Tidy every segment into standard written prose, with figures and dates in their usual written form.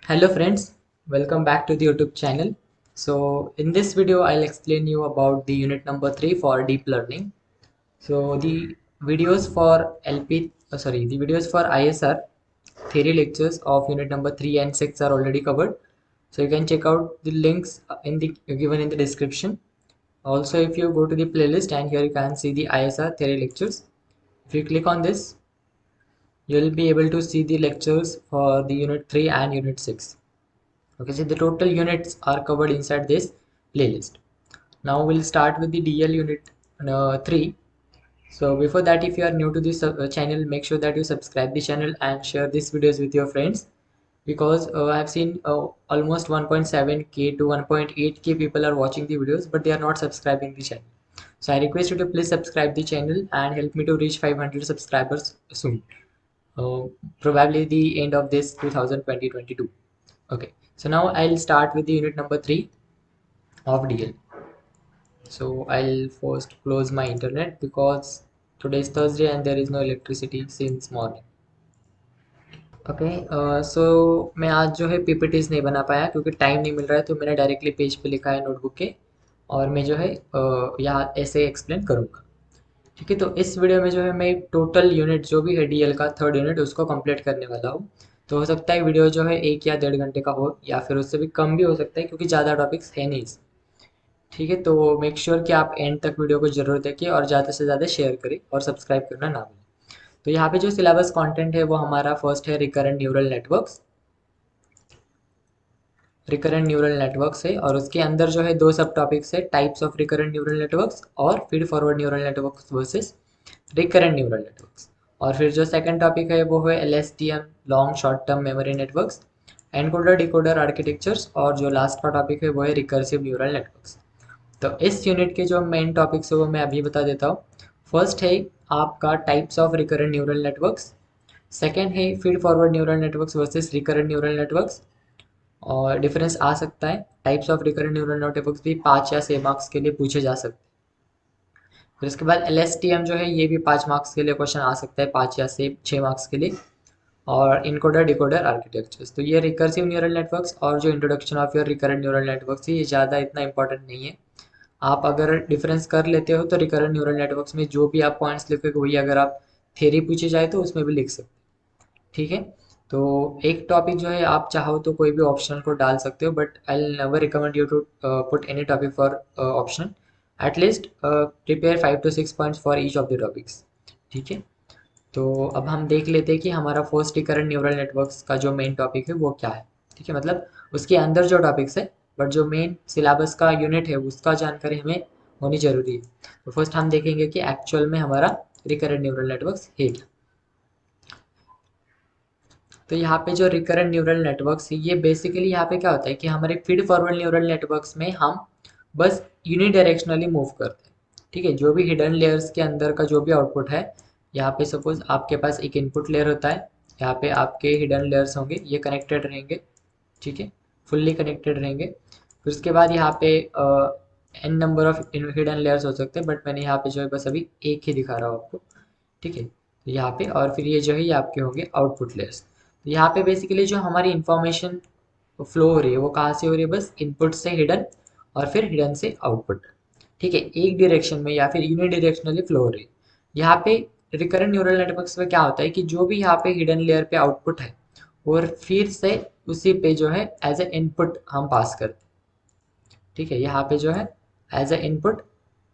Hello friends, welcome back to the YouTube channel. So in this video I'll explain you about the unit number 3 for deep learning. So the videos for the videos for ISR theory lectures of unit number 3 and 6 are already covered. So you can check out the links in the given in the description. Also if you go to the playlist and here you can see the ISR theory lectures. If you click on this, you'll be able to see the lectures for the unit 3 and unit 6. Okay, so the total units are covered inside this playlist. Now we'll start with the DL unit 3. So before that, if you are new to this channel, make sure that you subscribe the channel and share these videos with your friends, because I've seen almost 1.7k to 1.8k people are watching the videos, but they are not subscribing the channel. So I request you to please subscribe the channel and help me to reach 500 subscribers soon. uh, Probably the end of this 2022. Okay, so now I'll start with the unit number 3 of DL. So I'll first close my internet because today is Thursday and there is no electricity since morning. Okay, so मैं आज जो है PPTs नहीं बना पाया क्योंकि time नहीं मिल रहा है, तो मैंने डायरेक्टली पेज पे लिखा है नोटबुक के, और मैं जो है यहाँ ऐसे एक्सप्लेन करूँगा। ठीक है, तो इस वीडियो में जो है मैं टोटल यूनिट जो भी है डीएल का थर्ड यूनिट उसको कंप्लीट करने वाला हूँ। तो हो सकता है वीडियो जो है 1 या 1.5 घंटे का हो, या फिर उससे भी कम भी हो सकता है क्योंकि ज़्यादा टॉपिक्स है नहीं इसमें। ठीक है, तो मेक श्योर कि आप एंड तक वीडियो को जरूर देखिए और ज़्यादा से ज़्यादा शेयर करें और सब्सक्राइब करना ना भूलें। तो यहाँ पे जो सिलेबस कंटेंट है वो हमारा फर्स्ट है recurrent neural networks. Recurrent neural networks है और उसके अंदर जो है दो सब टॉपिक्स है, types of recurrent neural networks और feed forward neural networks versus recurrent neural networks. और फिर जो सेकंड टॉपिक है वो है LSTM, long short term memory networks, encoder decoder architectures, और जो लास्ट का टॉपिक है वो है रिकर्सिव न्यूरल नेटवर्क्स। तो इस यूनिट के जो मेन टॉपिक्स है वो मैं अभी बता देता हूँ। फर्स्ट है आपका types of recurrent neural networks, second है feed forward neural networks versus recurrent neural networks, और डिफरेंस आ सकता है। Types of recurrent neural networks भी 5 या 6 मार्क्स के लिए पूछे जा सकते हैं। फिर उसके बाद एल जो है ये भी 5 मार्क्स के लिए क्वेश्चन आ सकता है, 5 या 6 मार्क्स के लिए। और इनकोडर डिकोडर आर्किटेक्चर्स, तो ये रिकर्सिव न्यूरल नेटवर्क्स और जो introduction of your recurrent neural networks है ये ज़्यादा इतना इंपॉर्टेंट नहीं है। आप अगर डिफरेंस कर लेते हो तो रिकरेंट न्यूरल नेटवर्क्स में जो भी आप पॉइंट्स लिखोगे वही अगर आप थ्योरी पूछे जाए तो उसमें भी लिख सकते हैं। ठीक है, तो एक टॉपिक जो है आप चाहो तो कोई भी ऑप्शनल को डाल सकते हो, but I will never recommend you to put any topic for option. At least prepare 5 to 6 points for each of the topics. ठीक है, तो अब हम देख लेते हैं कि हमारा फर्स्ट रिकरेंट न्यूरल नेटवर्क्स का जो मेन टॉपिक है वो क्या है। ठीक है, मतलब उसके अंदर जो टॉपिक्स है, बट जो मेन सिलेबस का यूनिट है उसका जानकारी हमें होनी जरूरी है। तो फर्स्ट हम देखेंगे कि एक्चुअल में हमारा रिकरेंट न्यूरल नेटवर्क्स है क्या। तो यहाँ पे जो रिकरेंट न्यूरल नेटवर्क्स है ये बेसिकली यहाँ पे क्या होता है कि हमारे फीड फॉरवर्ड न्यूरल नेटवर्क्स में हम बस यूनिडायरेक्शनली मूव करते हैं। ठीक है, जो भी हिडन लेयर्स के अंदर का जो भी आउटपुट है, यहाँ पे सपोज आपके पास एक इनपुट लेयर होता है, यहाँ पे आपके हिडन लेयर्स होंगे, ये कनेक्टेड रहेंगे। ठीक है, फुल्ली कनेक्टेड रहेंगे। फिर उसके बाद यहाँ पे n number of hidden layers हो सकते हैं, बट मैंने यहाँ पे जो है बस अभी एक ही दिखा रहा हूँ आपको। ठीक है, तो यहाँ पे और फिर ये जो है ये आपके होंगे आउटपुट लेयर्स। तो यहाँ पे बेसिकली जो हमारी इंफॉर्मेशन फ्लो हो रही है वो कहाँ से हो रही है, बस इनपुट से हिडन और फिर हिडन से आउटपुट। ठीक है, एक डायरेक्शन में या फिर यूनिडायरेक्शनली फ्लो हो रही है। यहाँ पे रिकरेंट न्यूरल नेटवर्क्स में क्या होता है कि जो भी यहाँ पे हिडन लेयर पे आउटपुट है और फिर से उसी पे जो है एज ए इनपुट हम पास करते हैं। ठीक है, यहाँ पे जो है एज ए इनपुट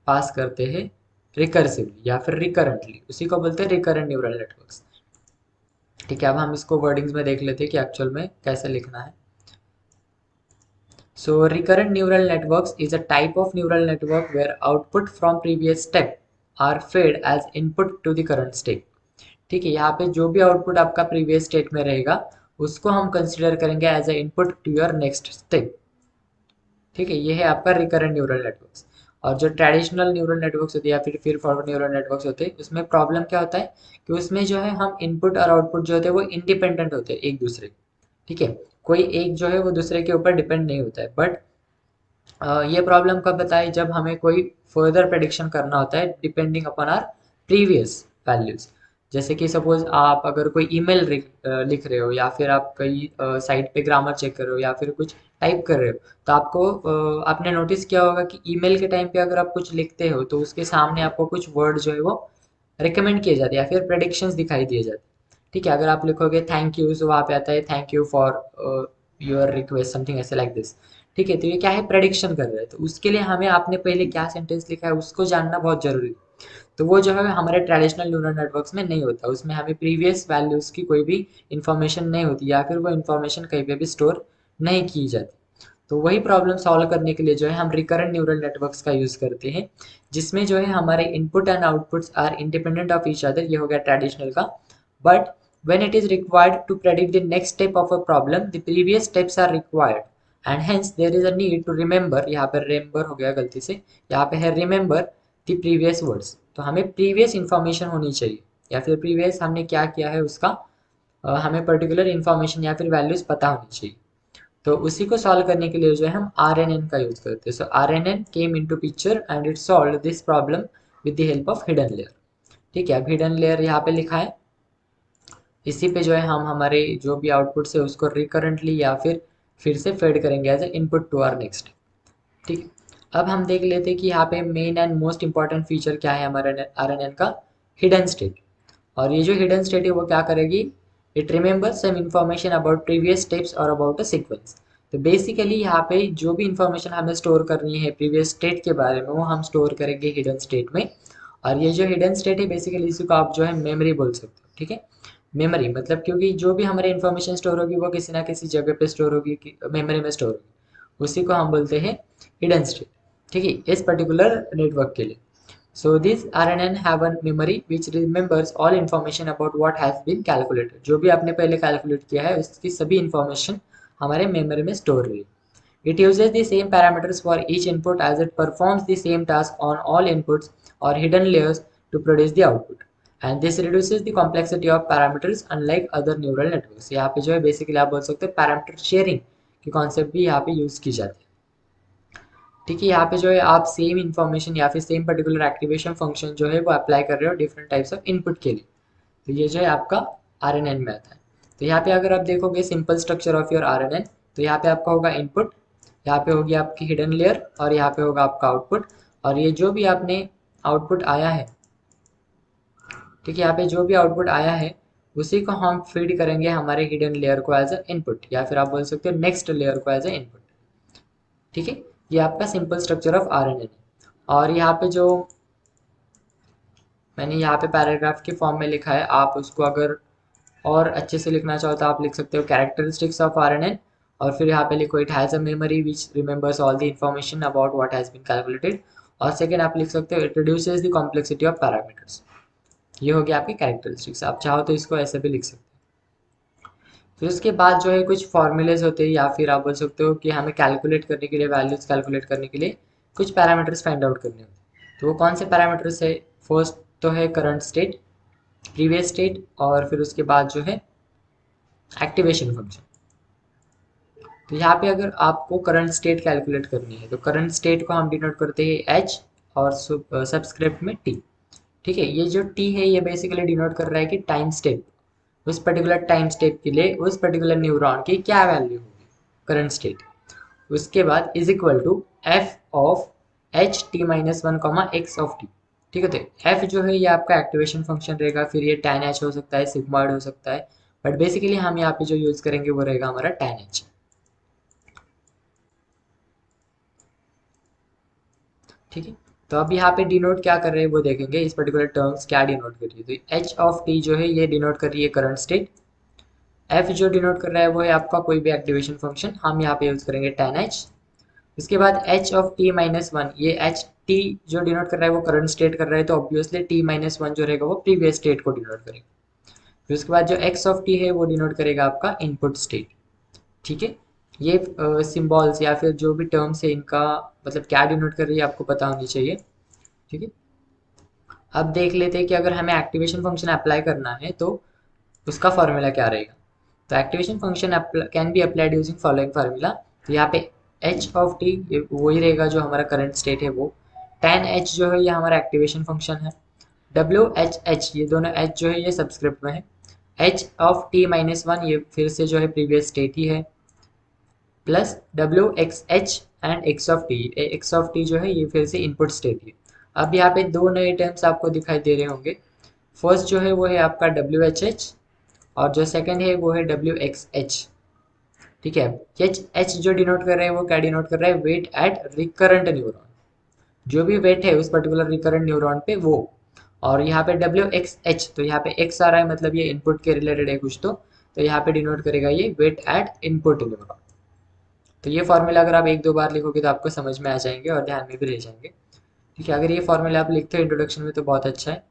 पास करते हैं रिकर्सिवली या फिर रिकरेंटली, उसी को बोलते हैं रिकरेंट न्यूरल नेटवर्क्स। ठीक है, अब हम इसको वर्डिंग्स में देख लेते हैं कि एक्चुअल में कैसे लिखना है। So recurrent neural networks is a type of neural network where output from previous step are fed as input to the current state. ठीक है, यहाँ पे जो भी आउटपुट आपका प्रीवियस स्टेट में रहेगा उसको हम कंसिडर करेंगे as a input to your next step. ठीक है, ये है आपका रिकरेंट न्यूरल नेटवर्क्स। और जो ट्रेडिशनल न्यूरल नेटवर्क्स होते हैं या फिर फीड फॉरवर्ड न्यूरल नेटवर्क्स होते हैं उसमें प्रॉब्लम क्या होता है कि उसमें जो है हम इनपुट और आउटपुट जो होते हैं वो इंडिपेंडेंट होते हैं एक दूसरे के। ठीक है, कोई एक जो है वो दूसरे के ऊपर डिपेंड नहीं होता है। बट ये प्रॉब्लम कब बताए, जब हमें कोई फर्दर प्रेडिक्शन करना होता है depending upon our previous values. जैसे कि सपोज आप अगर कोई ईमेल लिख रहे हो, या फिर आप कई साइट पे ग्रामर चेक कर रहे हो, या फिर कुछ टाइप कर रहे हो, तो आपको आपने नोटिस किया होगा कि ईमेल के टाइम पे अगर आप कुछ लिखते हो तो उसके सामने आपको कुछ वर्ड जो है वो रिकमेंड किए जाते हैं, या फिर प्रेडिक्शंस दिखाई दिए जाते हैं। ठीक है, अगर आप लिखोगे थैंक यू, तो वहाँ पे आता है thank you for your request, something ऐसे लाइक दिस। ठीक है, तो ये क्या है, प्रेडिक्शन कर रहे हैं। तो उसके लिए हमें आपने पहले क्या सेंटेंस लिखा है उसको जानना बहुत जरूरी है। तो वो जो है हमारे ट्रेडिशनल न्यूरल नेटवर्क्स में नहीं होता, उसमें हमें प्रीवियस वैल्यूज़ की कोई भी इंफॉर्मेशन नहीं होती, या फिर वो इंफॉर्मेशन कहीं पे भी स्टोर नहीं की जाती। तो वही प्रॉब्लम सॉल्व करने के लिए जो है हम रिकरेंट न्यूरल नेटवर्क्स का यूज़ करते हैं, जिसमें जो है हमारे input and outputs are independent of each other. ये हो गया ट्रेडिशनल का। But when it is required to predict the next step of a problem, the previous steps are required, and hence there is a need to remember। यहाँ पर remember हो गया गलती से, यहाँ पे है remember the previous words। तो हमें previous information होनी चाहिए, या फिर previous हमने क्या किया है उसका हमें particular information या फिर values पता होनी चाहिए। तो उसी को सॉल्व करने के लिए जो है हम RNN का यूज करते हैं। सो RNN came into picture and it solve this problem with the help of hidden layer. ठीक है, अब हिडन लेयर यहाँ पे लिखा है, इसी पे जो है हम हमारे जो भी आउटपुट है उसको रिकरेंटली या फिर से फेड करेंगे as a input to our next. ठीक है, अब हम देख लेते हैं कि यहाँ पे main and most important feature क्या है हमारे RNN का, हिडन स्टेट। और ये जो हिडन स्टेट है वो क्या करेगी, it remembers some information about previous steps और अबाउट अ सीक्वेंस। तो बेसिकली यहाँ पे जो भी इंफॉर्मेशन हमें स्टोर करनी है प्रीवियस स्टेट के बारे में, वो हम स्टोर करेंगे हिडन स्टेट में। और ये जो हिडन स्टेट है बेसिकली इसी को आप जो है मेमोरी बोल सकते हो। ठीक है, मेमोरी मतलब क्योंकि जो भी हमारे इन्फॉर्मेशन स्टोर होगी वो किसी ना किसी जगह पे स्टोर होगी, मेमोरी में स्टोर होगी, उसी को हम बोलते हैं हिडन स्टेट। ठीक है, इस पर्टिकुलर नेटवर्क के लिए। So these RNN have a memory which remembers all information about what has been calculated। जो भी आपने पहले कैलकुलेट किया है उसकी सभी इंफॉर्मेशन हमारे मेमोरी में स्टोर रही। It uses the same parameters for each input as it performs the same task on all inputs or hidden layers to produce the output। And this reduces the complexity of parameters unlike other neural networks। यहाँ पे जो है basically आप बोल सकते हो parameter sharing की concept भी यहाँ पे यूज की जाती है। ठीक है, यहाँ पे जो है आप सेम इन्फॉर्मेशन या फिर सेम पर्टिकुलर एक्टिवेशन फंक्शन जो है वो अप्लाई कर रहे हो डिफरेंट टाइप्स ऑफ इनपुट के लिए। तो ये जो है आपका RNN में आता है। तो यहाँ पे अगर आप देखोगे simple structure of your RNN, तो यहाँ पे आपका होगा इनपुट, यहाँ पे होगी आपकी हिडन लेयर, और यहाँ पे होगा आपका आउटपुट। और ये जो भी आपने आउटपुट आया है, ठीक है, यहाँ पे जो भी आउटपुट आया है उसी को हम फीड करेंगे हमारे हिडन लेयर को एज अ इनपुट, या फिर आप बोल सकते हो नेक्स्ट लेयर को एज अ इनपुट। ठीक है, ये आपका सिंपल स्ट्रक्चर ऑफ RNN है। और यहाँ पे जो मैंने यहाँ पे पैराग्राफ के फॉर्म में लिखा है, आप उसको अगर और अच्छे से लिखना चाहो तो आप लिख सकते हो कैरेक्टरिस्टिक्स ऑफ RNN, और फिर यहाँ पे लिखो it has a memory which remembers all the information about what has been calculated. और सेकेंड आप लिख सकते हो it reduces the complexity of parameters. ये हो गया आपकी कैरेक्टरिस्टिक्स, आप चाहो तो इसको ऐसे भी लिख सकते हो। फिर उसके बाद जो है कुछ फॉर्मूलेज होते हैं, या फिर आप बोल सकते हो कि हमें कैलकुलेट करने के लिए, वैल्यूज कैलकुलेट करने के लिए कुछ पैरामीटर्स फाइंड आउट करने होते हैं। तो वो कौन से पैरामीटर्स है, फर्स्ट तो है करंट स्टेट, प्रीवियस स्टेट, और फिर उसके बाद जो है एक्टिवेशन फंक्शन। तो यहाँ पे अगर आपको करंट स्टेट कैलकुलेट करनी है तो करंट स्टेट को हम डिनोट करते हैं H और सबस्क्रिप्ट में T। ठीक है, ये जो T है ये बेसिकली डिनोट कर रहा है कि टाइम स्टेप, उस पर्टिकुलर टाइम स्टेप के लिए उस पर्टिकुलर न्यूरॉन की क्या वैल्यू होगी, करंट स्टेट। उसके बाद is equal to f of h t minus one comma x of t. ठीक है, तो एफ जो है ये आपका एक्टिवेशन फंक्शन रहेगा, फिर ये tan h हो सकता है, सिग्मॉइड हो सकता है, बट बेसिकली हम यहाँ पे जो यूज करेंगे वो रहेगा हमारा tan h। ठीक है, तो अब यहाँ पे डिनोट क्या कर रहे हैं वो देखेंगे, इस पर्टिकुलर टर्म्स क्या डिनोट कर रही है। तो एच ऑफ टी जो है ये डिनोट कर रही है करंट स्टेट, एफ जो डिनोट कर रहा है वो है आपका कोई भी एक्टिवेशन फंक्शन, हम यहाँ पे यूज करेंगे tan h। उसके बाद H of t minus one, ये एच टी जो डिनोट कर रहा है वो करंट स्टेट कर रहा है, तो ऑब्वियसली टी माइनस वन जो रहेगा वो प्रीवियस स्टेट को डिनोट करेगा। फिर उसके बाद जो एक्स ऑफ टी है वो डिनोट करेगा आपका इनपुट स्टेट। ठीक है, ये सिंबल्स या फिर जो भी टर्म्स है इनका मतलब क्या डिनोट कर रही है आपको पता होनी चाहिए। ठीक है, अब देख लेते हैं कि अगर हमें एक्टिवेशन फंक्शन अप्लाई करना है तो उसका फॉर्मूला क्या रहेगा। तो activation function can be applied using following formula. तो यहाँ पे एच ऑफ टी वही रहेगा जो हमारा करंट स्टेट है वो, tan h जो है ये हमारा एक्टिवेशन फंक्शन है, WHH, ये दोनों H जो है ये सबस्क्रिप्ट में है, H ऑफ T-1 ये फिर से जो है प्रीवियस स्टेट ही है, plus WXH and X of T जो है ये फिर से इनपुट स्टेट है। अब यहाँ पे दो नए टर्म्स आपको दिखाई दे रहे होंगे। फर्स्ट जो है वो है आपका WHH और जो सेकंड है वो है WXH। ठीक है, H जो डिनोट कर रहा है वो क्या डिनोट कर रहा है, वेट एट रिकरेंट न्यूरॉन, जो भी वेट है उस पर्टिकुलर रिकरेंट न्यूरॉन पे वो। और यहाँ पे WXH, तो यहाँ पे X आ रहा है मतलब ये इनपुट के रिलेटेड है कुछ, तो यहाँ पे डिनोट करेगा ये वेट एट इनपुट न्यूरॉन। तो ये फॉर्मूला अगर आप एक दो बार लिखोगे तो आपको समझ में आ जाएंगे और ध्यान में भी रह जाएंगे। ठीक है, अगर ये फॉर्मूला आप लिखते हो इंट्रोडक्शन में तो बहुत अच्छा है।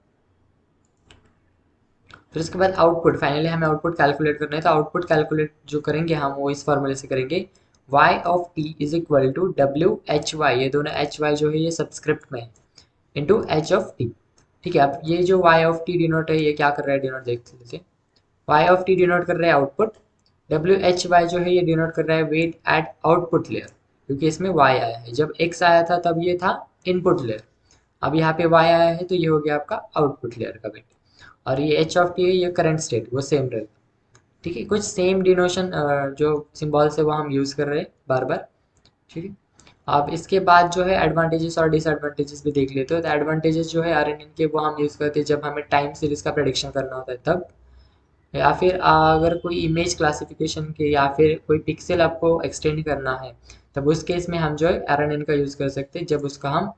फिर उसके बाद आउटपुट, फाइनली हमें आउटपुट कैलकुलेट करना है, तो आउटपुट कैलकुलेट जो करेंगे हम वो इस फॉर्मूले से करेंगे, y of t is equal to WHY, ये दोनों HY जो है ये सबस्क्रिप्ट में है, इंटू H ऑफ t। ठीक है, अब ये जो y ऑफ t डिनोट है ये क्या कर रहा है डिनोट देख लेते हैं। y ऑफ t डिनोट कर रहा है आउटपुट, WHY जो है ये डिनोट कर रहा है वेट एट आउटपुट लेयर, क्योंकि इसमें y आया है, जब x आया था तब ये था इनपुट लेयर, अब यहाँ पे y आया है तो ये हो गया आपका आउटपुट लेयर का वेट। और ये h ऑफ t है ये करंट स्टेट वो सेम रहेगा। ठीक है, कुछ सेम डिनोशन जो सिंबल्स है वो हम यूज़ कर रहे हैं बार बार। ठीक है, अब इसके बाद जो है एडवांटेजेस और डिसएडवांटेजेस भी देख लेते हो। तो एडवांटेजेस जो है RNN के वो हम यूज़ करते हैं जब हमें टाइम सीरीज का प्रेडिक्शन करना होता है तब, या फिर अगर कोई इमेज क्लासिफिकेशन के या फिर कोई पिक्सल आपको एक्सटेंड करना है तब उस केस में हम जो है RNN का यूज़ कर सकते हैं, जब उसका हम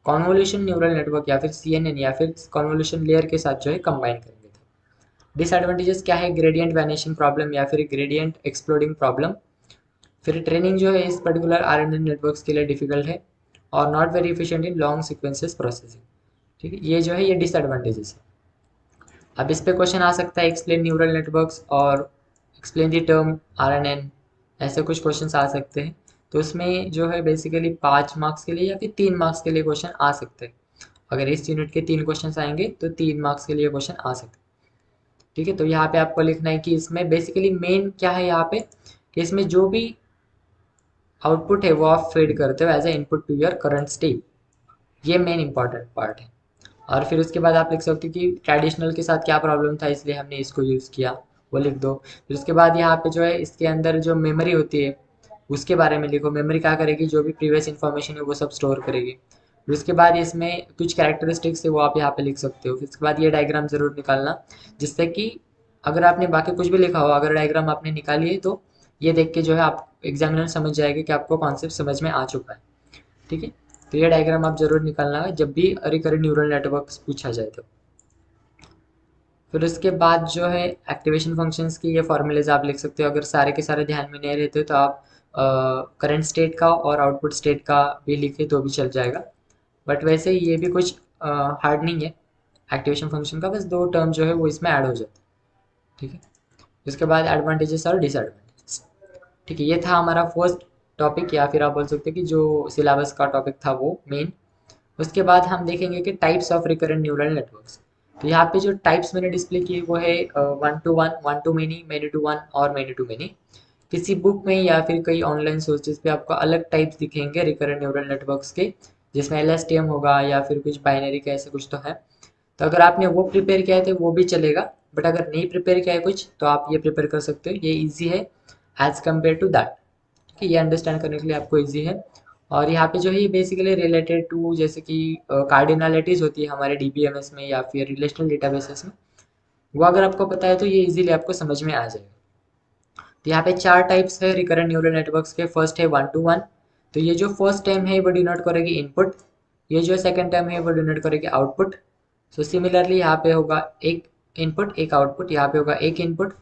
कॉन्वोल्यूशन न्यूरल नेटवर्क या फिर CNN या फिर कॉन्वोल्यूशन लेयर के साथ जो है कंबाइन करेंगे। डिसएडवांटेजेस क्या है, ग्रेडियंट वैनिशिंग प्रॉब्लम या फिर ग्रेडियंट एक्सप्लोडिंग प्रॉब्लम। फिर ट्रेनिंग जो है इस पर्टिकुलर RNN नेटवर्क्स के लिए डिफिकल्ट है और not very efficient in long sequences processing. ठीक है, ये जो है ये डिसएडवांटेजेस है। अब इस पे क्वेश्चन आ सकता है एक्सप्लेन न्यूरल नेटवर्क्स और एक्सप्लेन द टर्म RNN, ऐसे कुछ क्वेश्चन आ सकते हैं। तो उसमें जो है बेसिकली 5 मार्क्स के लिए या फिर 3 मार्क्स के लिए क्वेश्चन आ सकते हैं। अगर इस यूनिट के 3 क्वेश्चन आएंगे तो 3 मार्क्स के लिए क्वेश्चन आ सकते हैं। ठीक है, तो यहाँ पे आपको लिखना है कि इसमें बेसिकली मेन क्या है यहाँ पे, कि इसमें जो भी आउटपुट है वो आप फीड करते हो as a input to your current state, ये मेन इंपॉर्टेंट पार्ट है। और फिर उसके बाद आप लिख सकते हो कि ट्रेडिशनल के साथ क्या प्रॉब्लम था इसलिए हमने इसको यूज़ किया, वो लिख दो। फिर उसके बाद यहाँ पे जो है इसके अंदर जो मेमोरी होती है उसके बारे में लिखो, मेमोरी क्या करेगी, जो भी प्रीवियस इन्फॉर्मेशन है वो सब स्टोर करेगी। फिर उसके बाद इसमें कुछ कैरेक्टरिस्टिक्स है वो आप यहाँ पे लिख सकते हो। फिर उसके बाद ये डायग्राम ज़रूर निकालना, जिससे कि अगर आपने बाकी कुछ भी लिखा हो अगर डायग्राम आपने निकाली है तो ये देख के जो है आप एग्जामिनर समझ जाएगा कि आपको कॉन्सेप्ट समझ में आ चुका है। ठीक है, तो ये डायग्राम आप जरूर निकालना है जब भी रिकरेंट न्यूरल नेटवर्क पूछा जाए तो। फिर उसके बाद जो है एक्टिवेशन फंक्शंस की ये फॉर्मूलेज आप लिख सकते हो। अगर सारे के सारे ध्यान में नहीं रहते तो आप करंट स्टेट का और आउटपुट स्टेट का भी लिखे तो भी चल जाएगा, बट वैसे ये भी कुछ हार्ड नहीं है एक्टिवेशन फंक्शन का, बस 2 टर्म जो है वो इसमें ऐड हो जाता है। ठीक है, उसके बाद एडवांटेजेस और डिसएडवांटेजेस। ठीक है, ये था हमारा फर्स्ट टॉपिक, या फिर आप बोल सकते हैं कि जो सिलेबस का टॉपिक था वो मेन। उसके बाद हम देखेंगे कि types of recurrent neural networks. तो यहाँ पे जो टाइप्स मैंने डिस्प्ले किए वो है 1 to 1, 1 to many, many to 1 और many to many। किसी बुक में या फिर कई ऑनलाइन सोर्सेज पे आपको अलग टाइप्स दिखेंगे रिकरेंट न्यूरल नेटवर्क्स के, जिसमें LSTM होगा या फिर कुछ बाइनरी का ऐसे कुछ तो है। तो अगर आपने वो प्रिपेयर किया है तो वो भी चलेगा, बट अगर नहीं प्रिपेयर किया है कुछ तो आप ये प्रिपेयर कर सकते हो, ये ईजी है एज कम्पेयर टू दैट। ठीक है, ये अंडरस्टैंड करने के लिए आपको ईजी है। और यहाँ पे जो है ये बेसिकली रिलेटेड टू जैसे कि कार्डिनलिटीज होती है हमारे DBMS में या फिर रिलेशनल डेटाबेसेस में, वो अगर आपको पता है तो ये इजीली आपको समझ में आ जाएगा। तो यहाँ पे 4 टाइप्स है रिकरेंट न्यूरल नेटवर्क्स के। फर्स्ट है 1 to 1, तो ये जो फर्स्ट टर्म है वो डिनोट करेगी इनपुट, ये जो सेकंड टर्म है वो डिनोट करेगी आउटपुट। सो सिमिलरली यहाँ पे होगा एक इनपुट एक आउटपुट, यहाँ पे होगा एक input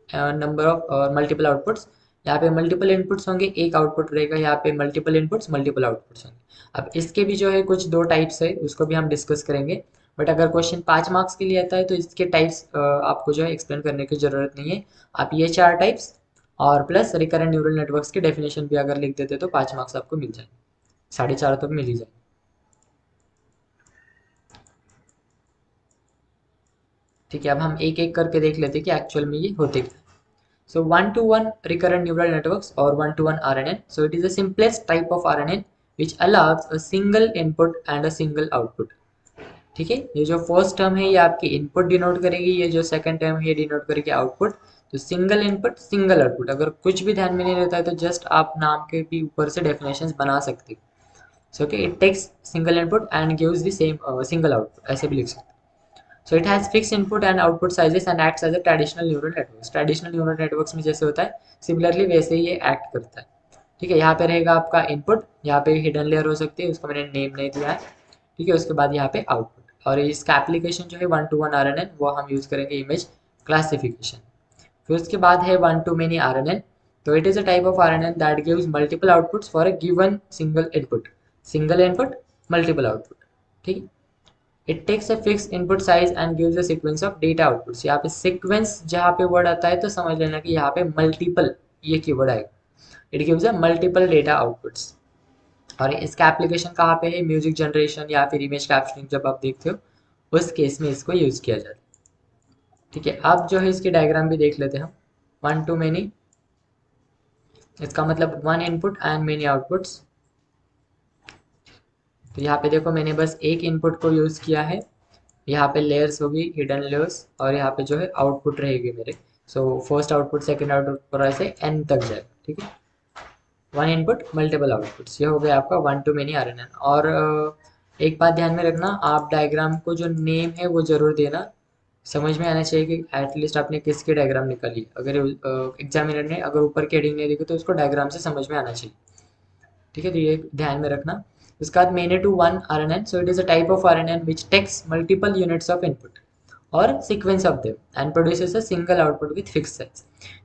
number of multiple outputs, यहाँ पे मल्टीपल इनपुट्स होंगे एक आउटपुट रहेगा, यहाँ पे मल्टीपल इनपुट्स मल्टीपल आउटपुट्स होंगे। अब इसके भी जो है कुछ 2 टाइप्स है उसको भी हम डिस्कस करेंगे, बट अगर क्वेश्चन 5 मार्क्स के लिए आता है तो इसके टाइप्स आपको जो है एक्सप्लेन करने की ज़रूरत नहीं है। आप ये 4 टाइप्स और प्लस रिकरेंट न्यूरल नेटवर्क्स की डेफिनेशन भी अगर लिख देते तो 5 मार्क्स आपको मिल जाएंगे, 4.5 तो मिल ही जाएंगे। ठीक है, अब हम एक एक करके देख लेते हैं कि एक्चुअल में ये होते क्या। So 1 to 1 recurrent neural networks or 1 to 1 RNN. So it is the simplest type of RNN which allows a single input and a single output. ठीक है। ये जो फर्स्ट टर्म है ये आपकी इनपुट डिनोट करेगी, ये जो सेकंड टर्म है ये डिनोट करेगी आउटपुट। तो सिंगल इनपुट सिंगल आउटपुट, अगर कुछ भी ध्यान में नहीं रहता है तो जस्ट आप नाम के भी ऊपर से डेफिनेशंस बना सकते हो। So okay, it takes single input and gives the same single output, ऐसे भी लिख सकते हो। So it has fix input and output sizes and acts as a traditional neural networks. Traditional neural networks में जैसे होता है सिमिलरली वैसे ही ये एक्ट करता है। ठीक है, यहाँ पे रहेगा आपका इनपुट, यहाँ पे हिडन लेयर हो सकती है, उसको मैंने नेम नहीं दिया है। ठीक है, उसके बाद यहाँ पे आउटपुट, और इसका एप्लीकेशन जो है 1-to-1 RNN वो हम यूज़ करेंगे इमेज क्लासिफिकेशन। फिर उसके बाद है 1-to-many RNN। तो it is a type of RNN that gives multiple outputs for a given single input. Single input multiple output. ठीक है, it takes a fix input size and gives a sequence of data outputs. यहाँ पे sequence जहाँ पे word आता है तो समझ लेना कि यहाँ पे मल्टीपल ये कीवर्ड आएगा। It gives a multiple data outputs. और इसका एप्लीकेशन कहाँ पे है, म्यूजिक जनरेशन या फिर इमेज कैप्चरिंग जब आप देखते हो उस केस में इसको यूज किया जाता है। ठीक है, अब जो है इसकी डायग्राम भी देख लेते हैं हम। 1-to-many, इसका मतलब one input and many outputs. तो यहाँ पे देखो मैंने बस एक इनपुट को यूज किया है, यहाँ पे लेयर्स होगी हिडन लेयर्स, और यहाँ पे जो है आउटपुट रहेगी मेरे। So first output second output पर ऐसे एन तक जाए। ठीक है, वन इनपुट मल्टीपल आउटपुट्स, ये हो गया आपका 1-to-many RNN। और एक बात ध्यान में रखना, आप डायग्राम को जो नेम है वो जरूर देना, समझ में आना चाहिए कि एटलीस्ट आपने किसकी डायग्राम निकाली। अगर एग्जामिनर ने अगर ऊपर की हेडिंग नहीं देखी तो उसको डायग्राम से समझ में आना चाहिए। ठीक है, तो ये ध्यान में रखना। उसके बाद many to one RNN, so it is a type of RNN which takes multiple units of input और sequence of them and produces a single output with fixed size।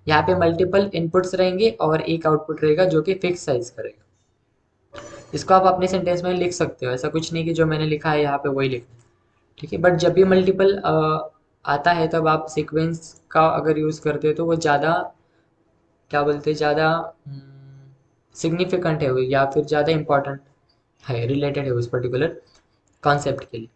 यहाँ पे मल्टीपल इनपुट्स रहेंगे और एक आउटपुट रहेगा जो कि fix size करेगा। इसको आप अपने सेंटेंस में लिख सकते हो, ऐसा कुछ नहीं कि जो मैंने लिखा है यहाँ पे वही लिखना है। ठीक है, बट जब भी मल्टीपल आता है तब आप सीक्वेंस का अगर यूज़ करते हो तो वो ज़्यादा क्या बोलते हैं, ज़्यादा सिग्निफिकेंट है वो, या फिर ज़्यादा इंपॉर्टेंट है, रिलेटेड है उस पर्टिकुलर कॉन्सेप्ट के लिए।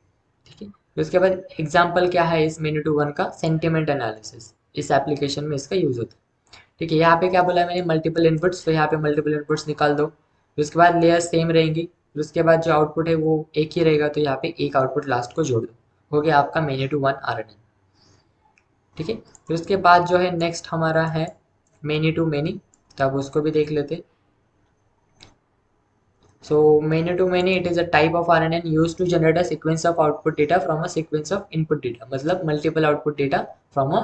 ठीक है, फिर उसके बाद एग्जाम्पल क्या है इस मेनी टू वन का, सेंटिमेंट एनालिसिस, इस एप्लीकेशन में इसका यूज़ होता है। ठीक है, यहाँ पे क्या बोला है मैंने, मल्टीपल इनपुट्स, तो यहाँ पे मल्टीपल इनपुट्स निकाल दो। फिर उसके बाद लेयर सेम रहेंगी, फिर उसके बाद जो आउटपुट है वो एक ही रहेगा, तो यहाँ पे एक आउटपुट लास्ट को जोड़ दो, हो गया आपका मेनी टू वन RNN। ठीक है, फिर उसके बाद जो है नेक्स्ट हमारा है मेनी टू मेनी, तो अब उसको भी देख लेते। So many to many, it is a type of RNN used to generate a sequence of output data from a sequence of input data। मतलब multiple output data from a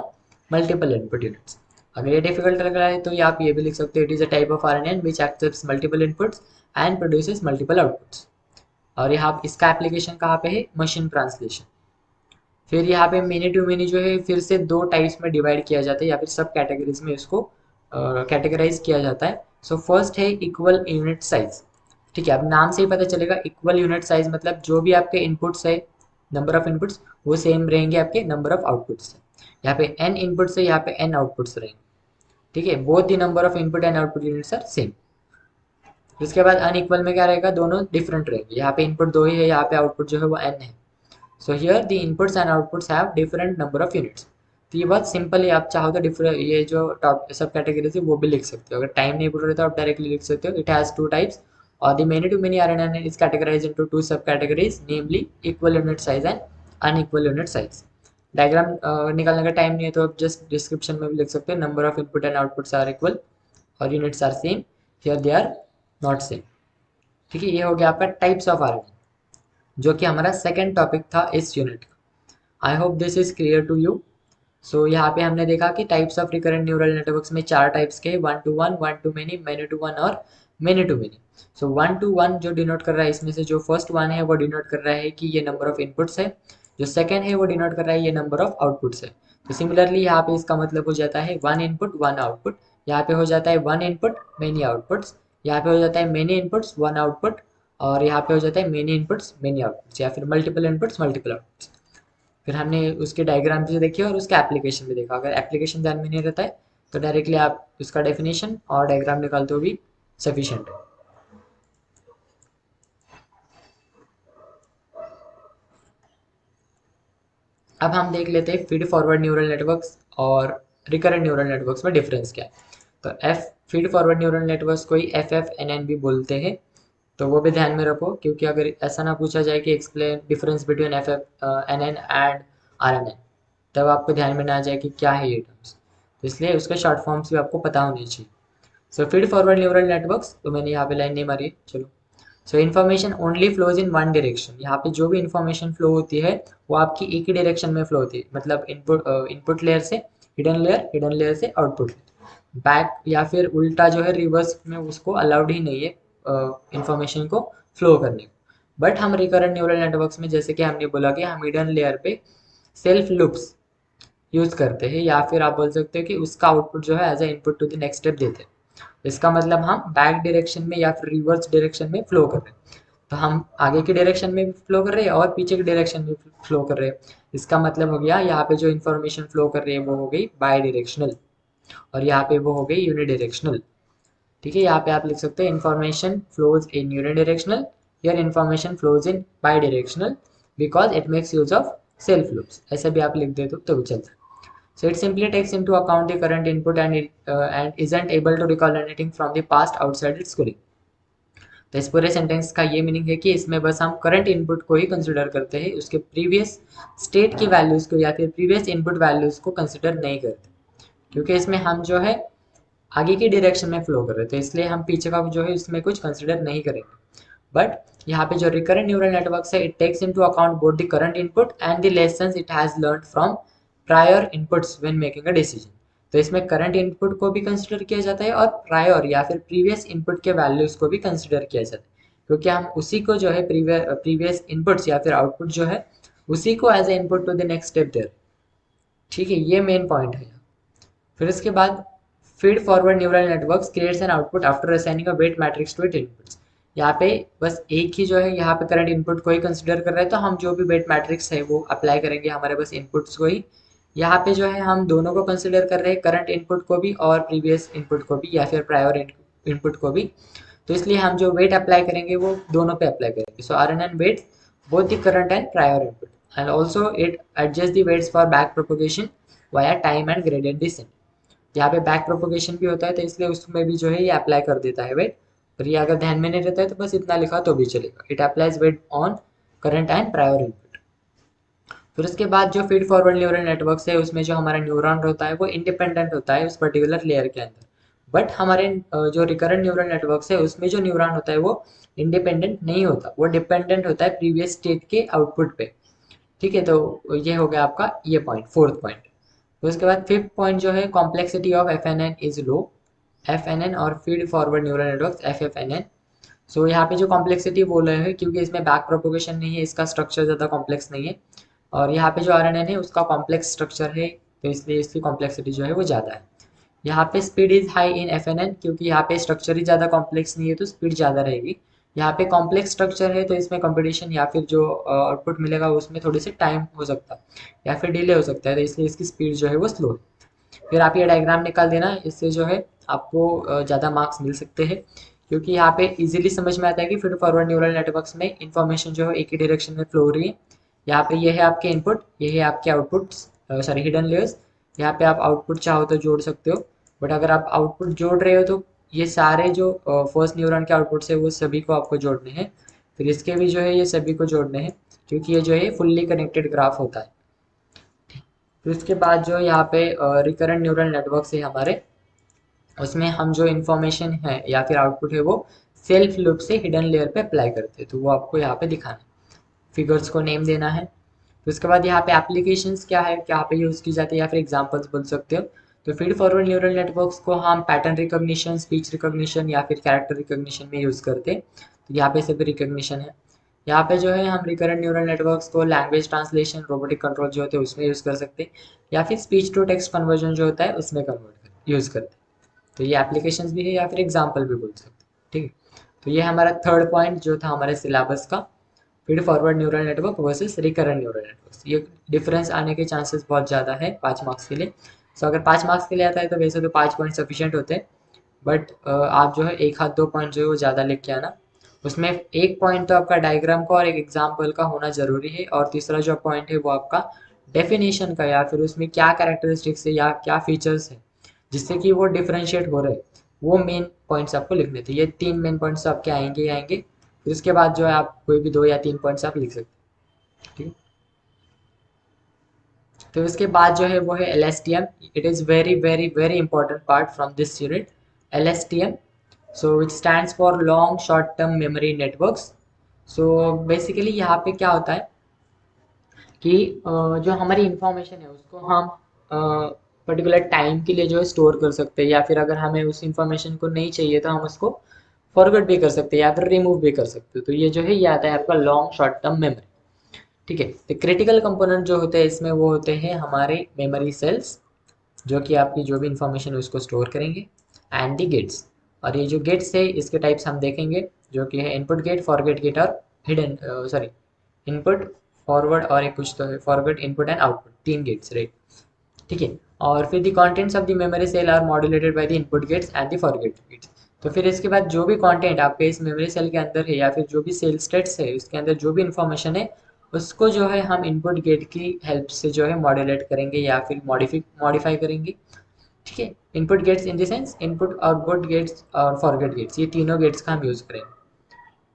multiple input units। अगर ये difficult लग रहा है तो ये आप ये भी लिख सकते हो, it is a type of RNN which accepts multiple inputs and produces multiple outputs। और यहाँ इसका एप्लीकेशन कहाँ पे है, मशीन ट्रांसलेशन। फिर यहाँ पे मेनी टू मेनी जो है फिर से दो टाइप्स में डिवाइड किया जाता है, या फिर सब कैटेगरीज में इसको कैटेगराइज किया जाता है। सो फर्स्ट है इक्वल यूनिट साइज। ठीक है, अब नाम से ही पता चलेगा इक्वल यूनिट साइज मतलब जो भी आपके इनपुट्स है, नंबर ऑफ इनपुट्स वो सेम रहेंगे आपके नंबर ऑफ आउटपुट्स से। यहाँ पे n इनपुट्स है, यहाँ पे n आउटपुट्स रहेंगे। ठीक है, both the number of input and output units are same. उसके बाद अनइक्वल में क्या रहेगा, दोनों डिफरेंट रहेंगे, यहाँ पे इनपुट दो ही है, यहाँ पे आउटपुट जो है वो n है। So here the inputs and outputs have different number of units. तो ये बहुत सिंपल है, आप चाहो तो डिफरेंट ये जो टॉप सब कैटेगरीज है वो भी लिख सकते हो, अगर टाइम नहीं पूरा रहता आप डायरेक्टली लिख सकते हो। इट हैज़ टू टाइप्स और the many to many RNN is categorized into two subcategories, namely equal unit size and unequal unit size। Diagram निकालने का टाइम नहीं है तो आप जस्ट डिस्क्रिप्शन में भी लिख सकते हो, number of input and outputs are equal और units are same, here they are not same. ठीक है, ये हो गया आपका टाइप्स ऑफ RNN, जो कि हमारा सेकेंड टॉपिक था इस यूनिट का। I hope this is clear to you. So यहाँ पे हमने देखा कि types of recurrent neural networks में चार टाइप्स के, 1-to-1, 1-to-many, many-to-one और many-to-many। सो 1-to-1 जो डिनोट कर रहा है, इसमें से जो फर्स्ट वन है वो डिनोट कर रहा है कि ये नंबर ऑफ इनपुट्स है, जो सेकंड है वो डिनोट कर रहा है ये नंबर ऑफ आउटपुट्स है। तो सिमिलरली यहाँ पे इसका मतलब हो जाता है वन इनपुट वन आउटपुट, यहाँ पे हो जाता है वन इनपुट मेनी आउटपुट्स, यहाँ पे हो जाता है मेनी इनपुट्स वन आउटपुट, और यहाँ पे हो जाता है मेनी इनपुट्स मेनी आउटपुट्स, या फिर मल्टीपल इनपुट्स मल्टीपल आउटपुट्स। फिर हमने उसके डायग्राम भी देखी और उसका एप्लीकेशन भी देखा। अगर एप्लीकेशन ध्यान में नहीं रहता है तो डायरेक्टली आप उसका डेफिनेशन और डायग्राम निकालते हो भी सफिशिएंट है। अब हम देख लेते हैं फीड फॉरवर्ड न्यूरल नेटवर्क्स और रिकरेंट न्यूरल नेटवर्क्स में डिफरेंस क्या है। तो F feed forward neural networks को ही FFNN भी बोलते हैं। तो वो भी ध्यान में रखो, क्योंकि अगर ऐसा ना पूछा जाए कि explain difference between F F N N and R N N, तब आपको ध्यान में ना आ जाए कि क्या है ये टर्म्स। तो इसलिए उसका शॉर्ट फॉर्म्स भी आपको पता होनी चाहिए। सो फीड फॉरवर्ड न्यूरल नेटवर्क्स, तो मैंने यहाँ पे लाइन नहीं मारी है, चलो। So information only flows in one direction, यहाँ पे जो भी इन्फॉर्मेशन फ्लो होती है वो आपकी एक ही डायरेक्शन में फ्लो होती है, मतलब इनपुट लेयर से हिडन लेयर से आउटपुट बैक, या फिर उल्टा जो है रिवर्स में उसको अलाउड ही नहीं है इन्फॉर्मेशन को फ्लो करने को। बट हम रिकरेंट न्यूरल नेटवर्क्स में, जैसे कि हमने बोला कि हम हिडन लेयर पे सेल्फ लूप्स यूज करते हैं, या फिर आप बोल सकते हो कि उसका आउटपुट जो है as a input to the next step देते हैं। इसका मतलब हम बैक डायरेक्शन में या फिर रिवर्स डायरेक्शन में फ्लो कर रहे हैं। तो हम आगे की डायरेक्शन में भी फ्लो कर रहे हैं और पीछे की डायरेक्शन में फ्लो कर रहे हैं। इसका मतलब हो गया यहाँ पे जो इन्फॉर्मेशन फ्लो कर रही है वो हो गई बाई डायरेक्शनल, और यहाँ पे वो हो गई यूनिडायरेक्शनल। ठीक है, यहाँ पे आप लिख सकते हैं information flows in unidirectional, here information flows in by directional because it makes use of self loops, ऐसे भी आप लिख दे तो भी चलता है। So it simply takes into account the current input and isn't able to recall anything from the past outside its schooling. तो इस पूरे सेंटेंस का ये मीनिंग है कि इसमें बस हम करंट इनपुट को ही कंसिडर करते हैं, उसके प्रीवियस स्टेट की वैल्यूज़ को या फिर प्रीवियस इनपुट वैल्यूज़ को कंसिडर नहीं करते, क्योंकि इसमें हम जो है आगे की डायरेक्शन में फ्लो कर रहे थे, इसलिए हम पीछे का जो है इसमें कुछ कंसिडर नहीं करेंगे। बट यहाँ पे जो रिकरेंट न्यूरल नेटवर्क है, it takes into account both the current input and the lessons it has learned from prior inputs when making a decision. तो इसमें करंट इनपुट को भी कंसिडर किया जाता है और प्रायर या फिर प्रीवियस इनपुट के वैल्यूज़ को भी कंसिडर किया जाता है, क्योंकि हम उसी को जो है प्रीवियस इनपुट्स या फिर आउटपुट जो है उसी को as a input to the next step there. ठीक है, ये मेन पॉइंट है। फिर इसके बाद feed forward neural networks creates an output after assigning a weight matrix to it inputs. यहाँ पे बस एक ही जो है यहाँ पे करंट इनपुट को ही कंसिडर कर रहे हैं, तो हम जो भी वेट मैट्रिक्स है वो अप्लाई करेंगे हमारे बस इनपुट्स को ही। यहाँ पे जो है हम दोनों को कंसिडर कर रहे हैं, करंट इनपुट को भी और प्रीवियस इनपुट को भी या फिर प्रायर इनपुट को भी। तो इसलिए हम जो वेट अप्लाई करेंगे वो दोनों पे अप्लाई करेंगे। So R N N weight both the current and prior input, and also it adjust the weights for back propagation via time and gradient descent. यहाँ पे बैक प्रोपोगेशन भी होता है, तो इसलिए उसमें भी जो है ये अप्लाई कर देता है वेट। पर ये अगर ध्यान में नहीं रहता है तो बस इतना लिखा तो भी चलेगा, it applies weight on current and prior input. फिर उसके बाद जो फीड फॉरवर्ड न्यूरल नेटवर्क है उसमें जो हमारा न्यूरॉन होता है वो इंडिपेंडेंट होता है उस पर्टिकुलर लेयर के अंदर। बट हमारे जो रिकरेंट न्यूरल नेटवर्क है उसमें जो न्यूरॉन होता है वो इंडिपेंडेंट नहीं होता, वो डिपेंडेंट होता है प्रीवियस स्टेट के आउटपुट पे। ठीक है, तो ये हो गया आपका ये पॉइंट, फोर्थ पॉइंट। तो उसके बाद फिफ्थ पॉइंट जो है complexity of F N N is low. F N N और feed forward neural network F F N N. So यहाँ पे जो कॉम्प्लेक्सिटी बोल रहे हैं क्योंकि इसमें बैक प्रोपोगेशन नहीं है, इसका स्ट्रक्चर ज़्यादा कॉम्प्लेक्स नहीं है, और यहाँ पे जो आर एन एन है उसका कॉम्प्लेक्स स्ट्रक्चर है, तो इसलिए इसकी कॉम्प्लेक्सिटी जो है वो ज़्यादा है। यहाँ पे speed is high in F N N, क्योंकि यहाँ पे स्ट्रक्चर ही ज़्यादा कॉम्प्लेक्स नहीं है तो स्पीड ज़्यादा रहेगी। यहाँ पे कॉम्प्लेक्स स्ट्रक्चर है तो इसमें कंपटीशन या फिर जो आउटपुट मिलेगा उसमें थोड़ी सी टाइम हो सकता है या फिर डिले हो सकता है, तो इसलिए इसकी स्पीड जो है वो स्लो है। फिर आप ये डायग्राम निकाल देना, इससे जो है आपको ज़्यादा मार्क्स मिल सकते हैं, क्योंकि यहाँ पे इजीली समझ में आता है कि फीड फॉरवर्ड न्यूरल नेटवर्क्स में इन्फॉर्मेशन जो है एक ही डायरेक्शन में फ्लो हो रही है। यहाँ पे ये है आपके इनपुट, ये है आपके आउटपुट्स, सॉरी हिडन लेयर्स। यहाँ पे आप आउटपुट चाहो तो जोड़ सकते हो, बट अगर आप आउटपुट जोड़ रहे हो तो ये सारे जो फर्स्ट न्यूरॉन के आउटपुट्स है वो सभी को आपको जोड़ने हैं, फिर इसके भी जो है ये सभी को जोड़ने हैं, क्योंकि ये जो है फुल्ली कनेक्टेड ग्राफ होता है। फिर उसके बाद जो यहाँ पे रिकरेंट न्यूरल नेटवर्क है हमारे, उसमें हम जो इन्फॉर्मेशन है या फिर आउटपुट है वो सेल्फ लूप से हिडन लेयर पे अप्लाई करते हैं, तो वो आपको यहाँ पे दिखाना है, फिगर्स को नेम देना है। तो उसके बाद यहाँ पे एप्लीकेशंस क्या है, यहाँ पे यूज़ की जाती है या फिर एग्जांपल्स बोल सकते हो। तो फीड फॉरवर्ड न्यूरल नेटवर्क्स को हम पैटर्न रिकॉग्निशन, स्पीच रिकॉग्निशन या फिर कैरेक्टर रिकॉग्निशन में यूज़ करते हैं, तो यहाँ पे सभी रिकॉग्निशन है। यहाँ पे जो है हम रिकरेंट न्यूरल नेटवर्क्स को लैंग्वेज ट्रांसलेशन, रोबोटिक कंट्रोल जो होते हैं उसमें यूज़ कर सकते हैं, या फिर स्पीच टू टेक्स्ट कन्वर्जन जो होता है उसमें यूज़ करते हैं। तो ये एप्लीकेशंस भी है या फिर एग्जाम्पल भी बोल सकते हैं। ठीक है, तो ये हमारा थर्ड पॉइंट जो था हमारे सिलेबस का, feed forward neural network versus recurrent neural network. ये डिफरेंस आने के चांसेस बहुत ज़्यादा है 5 मार्क्स के लिए। सो अगर 5 मार्क्स के लिए आता है तो वैसे तो 5 पॉइंट सफिशिएंट होते हैं, बट आप जो है एक हाथ 2 पॉइंट जो है वो ज़्यादा लेके आना। उसमें एक पॉइंट तो आपका डायग्राम का और एक एग्जाम्पल का होना ज़रूरी है, और तीसरा जो पॉइंट है वो आपका डेफिनेशन का, या फिर उसमें क्या कैरेक्टरिस्टिक्स है या क्या फीचर्स है जिससे कि वो डिफ्रेंशिएट हो रहे हैं, वो मेन पॉइंट्स आपको लिखने थे। ये 3 मेन पॉइंट्स आपके आएंगे ही आएंगे, फिर उसके बाद जो है आप कोई भी 2 या 3 पॉइंट्स आप लिख सकते हैं, ठीक है। तो इसके बाद जो है वो है L S T M. It is very very very important part from this unit, L S T M. So which stands for long short term memory networks. So basically यहाँ पे क्या होता है कि जो हमारी इंफॉर्मेशन है उसको हम पर्टिकुलर टाइम के लिए जो है स्टोर कर सकते हैं, या फिर अगर हमें उस इंफॉर्मेशन को नहीं चाहिए तो हम उसको फॉरवर्ड भी कर सकते हैं या फिर रिमूव भी कर सकते हो। तो ये जो है ये आता है आपका लॉन्ग शॉर्ट टर्म मेमोरी, ठीक है। तो क्रिटिकल कंपोनेंट जो होते हैं इसमें वो होते हैं हमारे मेमोरी सेल्स, जो कि आपकी जो भी इंफॉर्मेशन है उसको स्टोर करेंगे, एंड दी गेट्स। और ये जो गेट्स है इसके टाइप्स हम देखेंगे, जो कि है इनपुट गेट, फॉरवर्ड गेट और हिडन, सॉरी, इनपुट, फॉरवर्ड और एक कुछ तो है forward, input and output, 3 gates, right, ठीक है। और फिर the contents of the memory cell are modulated by the input gates and the forward gates. तो फिर इसके बाद जो भी कंटेंट आपके इस मेमोरी सेल के अंदर है या फिर जो भी सेल स्टेट्स है उसके अंदर जो भी इंफॉर्मेशन है उसको जो है हम इनपुट गेट की हेल्प से जो है मॉड्यूलेट करेंगे या फिर मॉडिफाई करेंगे, ठीक है। Input gates in the sense input, output gates और फॉरवर्ड गेट्स, ये तीनों गेट्स का हम यूज़ करेंगे,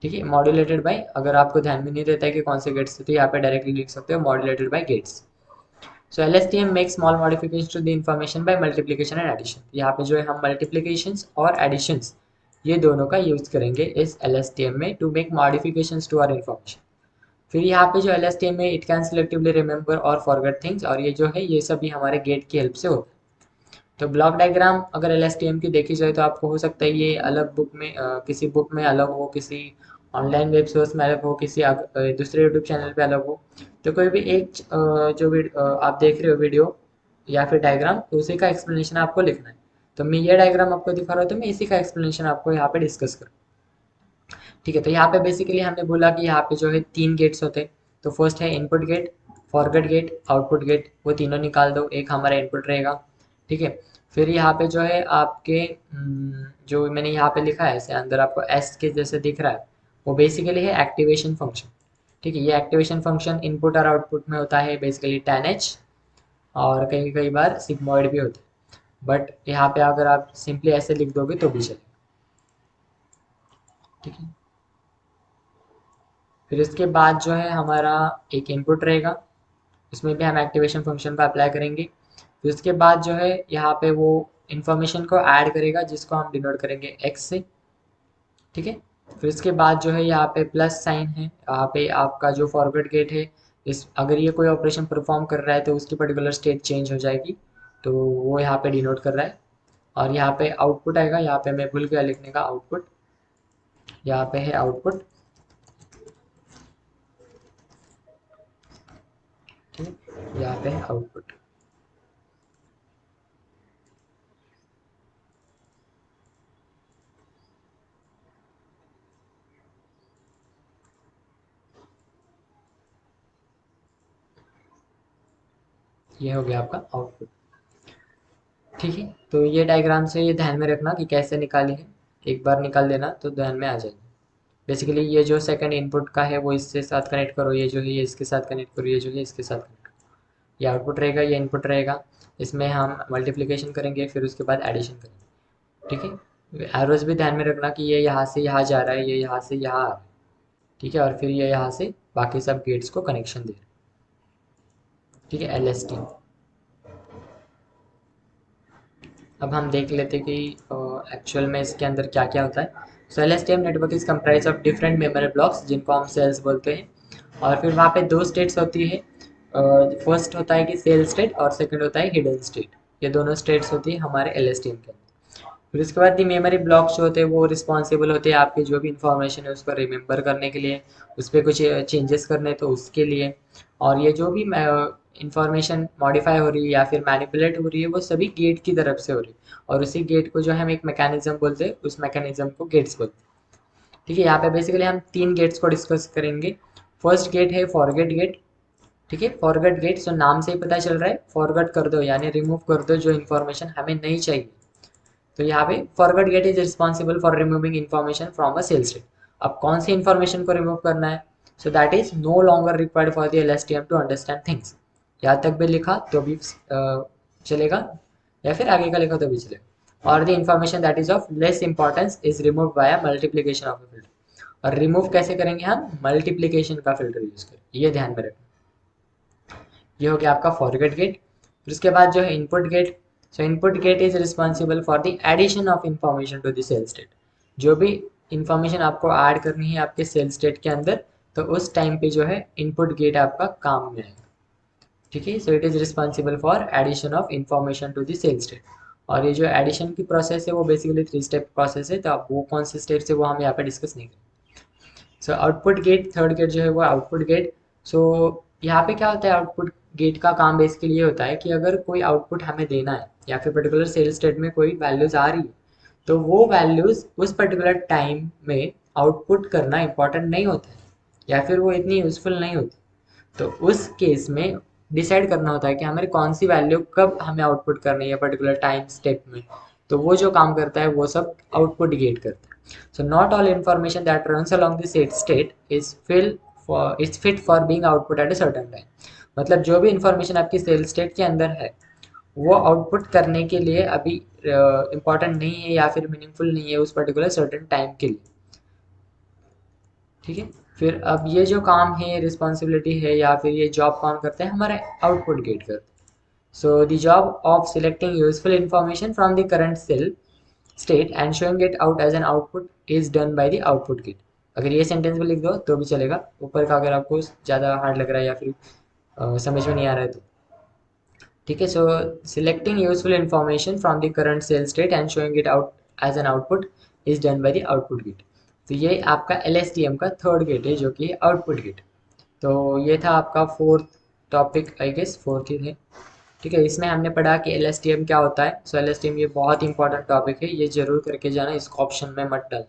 ठीक है। मॉड्यूलेटेड बाय, अगर आपको ध्यान में नहीं रहता है कि कौन से गेट्स थे तो यहाँ पे डायरेक्टली लिख सकते हो modulated by gates. So LSTM make small modification to the information by multiplication and addition. यहाँ पे जो है हम मल्टीप्लिकेशंस और एडिशंस ये दोनों का यूज़ करेंगे इस LSTM में to make modifications to our information. फिर यहाँ पे जो LSTM है इट कैन सिलेक्टिवली रिमेंबर और फॉरगेट थिंग्स, और ये जो है ये सभी हमारे गेट की हेल्प से होता है। तो ब्लॉक डायग्राम अगर LSTM की देखी जाए तो आपको हो सकता है ये अलग बुक में, किसी बुक में अलग हो, किसी ऑनलाइन वेब सोर्स में अलग हो, किसी दूसरे यूट्यूब चैनल पे अलग हो। तो कोई भी एक जो भी आप देख रहे हो वीडियो या फिर डायग्राम, तो उसी का एक्सप्लेनेशन आपको लिखना है। तो मैं ये डायग्राम आपको दिखा रहा हूँ तो मैं इसी का एक्सप्लेनेशन आपको यहाँ पे डिस्कस करूँ, ठीक है। तो यहाँ पे बेसिकली हमने बोला कि यहाँ पे जो है 3 गेट्स होते हैं। तो फर्स्ट है input gate, forward gate, output gate, वो तीनों निकाल दो, एक हमारा इनपुट रहेगा, ठीक है। फिर यहाँ पे जो है आपके जो मैंने यहाँ पे लिखा है ऐसे अंदर आपको एस के जैसे दिख रहा है, वो बेसिकली है एक्टिवेशन फंक्शन, ठीक है। ये एक्टिवेशन फंक्शन इनपुट और आउटपुट में होता है बेसिकली tan h, और कई कई बार सिग्मॉइड भी होता है, बट यहाँ पे अगर आप सिंपली ऐसे लिख दोगे तो भी चलेगा, ठीक है। फिर इसके बाद जो है हमारा एक इनपुट रहेगा, उसमें भी हम एक्टिवेशन फंक्शन का अप्लाई करेंगे। फिर उसके बाद जो है यहाँ पे वो इंफॉर्मेशन को ऐड करेगा जिसको हम डिनोट करेंगे x से, ठीक है। फिर इसके बाद जो है यहाँ पे प्लस साइन है, यहाँ पे आपका जो फॉरवर्ड गेट है, इस अगर ये कोई ऑपरेशन परफॉर्म कर रहा है तो उसकी पर्टिकुलर स्टेट चेंज हो जाएगी, तो वो यहाँ पे डिनोट कर रहा है। और यहाँ पे आउटपुट आएगा, यहाँ पे मैं भूल गया लिखने का आउटपुट, यहाँ पे है आउटपुट, ठीक है, यहाँ पे है आउटपुट। ये हो गया आपका आउटपुट, ठीक है। तो ये डायग्राम से ये ध्यान में रखना कि कैसे निकाली है, एक बार निकाल देना तो ध्यान में आ जाएगा। बेसिकली ये जो सेकंड इनपुट का है वो इससे साथ कनेक्ट करो, ये जो है ये इसके साथ कनेक्ट करो, ये जो है इसके साथ कनेक्ट करो। ये आउटपुट रहेगा, ये इनपुट रहेगा, इसमें हम मल्टीप्लिकेशन करेंगे फिर उसके बाद एडिशन करेंगे, ठीक है। एरोज भी ध्यान में रखना कि ये यहाँ से यहाँ जा रहा है, ये यहाँ से यहाँ आ रहा है, ठीक है। और फिर ये यहाँ से बाकी सब गेट्स को कनेक्शन दे रहा है, ठीक है, LST। अब हम देख लेते कि एक्चुअल में इसके अंदर क्या क्या होता है। सो LSTM network is comprise of different memory blocks जिनको हम सेल्स बोलते हैं, और फिर वहाँ पे 2 स्टेट्स होती है। फर्स्ट होता है कि सेल स्टेट और सेकंड होता है हिडन स्टेट, ये दोनों स्टेट्स होती है हमारे LSTM के अंदर। फिर उसके बाद दी मेमोरी ब्लॉक्स जो होते हैं वो रिस्पॉन्सिबल होते हैं आपकी जो भी इंफॉर्मेशन है उसको रिमेंबर करने के लिए, उस पर कुछ चेंजेस करने तो उसके लिए, और ये जो भी इंफॉर्मेशन मॉडिफाई हो रही है या फिर मैनिपुलेट हो रही है वो सभी गेट की तरफ से हो रही है, और उसी गेट को जो हम एक मैकेनिज्म बोलते हैं, उस मैकेनिज्म को गेट्स बोलते हैं, ठीक है। यहाँ पे बेसिकली हम 3 गेट्स को डिस्कस करेंगे। फर्स्ट गेट है फॉरगेट गेट, ठीक है। फॉरगेट गेट, सो नाम से ही पता चल रहा है फॉरगेट कर दो यानी रिमूव कर दो जो इन्फॉर्मेशन हमें नहीं चाहिए। तो यहाँ पे forward gate is responsible for removing information from a cell state. अब कौन सी इन्फॉर्मेशन को रिमूव करना है, so that is no longer required for the LSTM to understand things. यहाँ तक भी लिखा तो भी चलेगा, या फिर आगे का लिखा तो भी चलेगा। और the information that is of less importance is remove by multiplication of a filter. और रिमूव कैसे करेंगे हम, मल्टीप्लिकेशन का फिल्टर यूज करेंगे, ये ध्यान में रखना। ये हो गया आपका फॉरगेट गेट। फिर उसके बाद जो है input gate. So input gate is responsible for the addition of information to the cell state. जो भी इंफॉर्मेशन आपको ऐड करनी है आपके सेल स्टेट के अंदर, तो उस टाइम पे जो है इनपुट गेट आपका काम में आएगा। ठीक है, so it is responsible for addition of information to the cell state. और ये जो एडिशन की प्रोसेस है वो बेसिकली 3 स्टेप प्रोसेस है, तो आप वो कौन से स्टेप से वो हम यहाँ पे डिस्कस नहीं करेंगे। So output gate, third gate जो है वो आउटपुट गेट। सो यहाँ पे क्या होता है, आउटपुट गेट का काम बेसिकली ये होता है कि अगर कोई आउटपुट हमें देना है या फिर पर्टिकुलर सेल स्टेट में कोई वैल्यूज आ रही है, तो वो वैल्यूज उस पर्टिकुलर टाइम में आउटपुट करना इंपॉर्टेंट नहीं होता है या फिर वो इतनी यूजफुल नहीं होती। तो उस केस में डिसाइड करना होता है कि हमें कौन सी वैल्यू कब हमें आउटपुट करनी है पर्टिकुलर टाइम स्टेप में। तो वो जो काम करता है वो सब आउटपुट गेट करता है। So not all information that runs along the set state is fit for being output at a certain time. मतलब जो भी इंफॉर्मेशन आपकी सेल स्टेट के अंदर है वो आउटपुट करने के लिए अभी इम्पॉर्टेंट नहीं है या फिर मीनिंगफुल नहीं है उस पर्टिकुलर सर्टेन टाइम के लिए। ठीक है, फिर अब ये जो काम है, रिस्पॉन्सिबिलिटी है या फिर ये जॉब कौन करते हैं, हमारे आउटपुट गेट करते हैं। So the job of selecting useful information from the current cell state and showing it out as an output is done by the output gate। अगर ये सेंटेंस में लिख दो तो भी चलेगा, ऊपर का अगर आपको ज़्यादा हार्ड लग रहा है या फिर समझ में नहीं आ रहा है तो। ठीक है, so selecting useful information from the current cell state and showing it out as an output is done by the output gate. तो ये आपका LSTM का थर्ड गेट है जो कि आउटपुट गेट। तो ये था आपका fourth topic, I guess fourth ही है। ठीक है, इसमें हमने पढ़ा कि LSTM क्या होता है। सो LSTM ये बहुत इंपॉर्टेंट टॉपिक है, ये जरूर करके जाना, इसको ऑप्शन में मत डालना।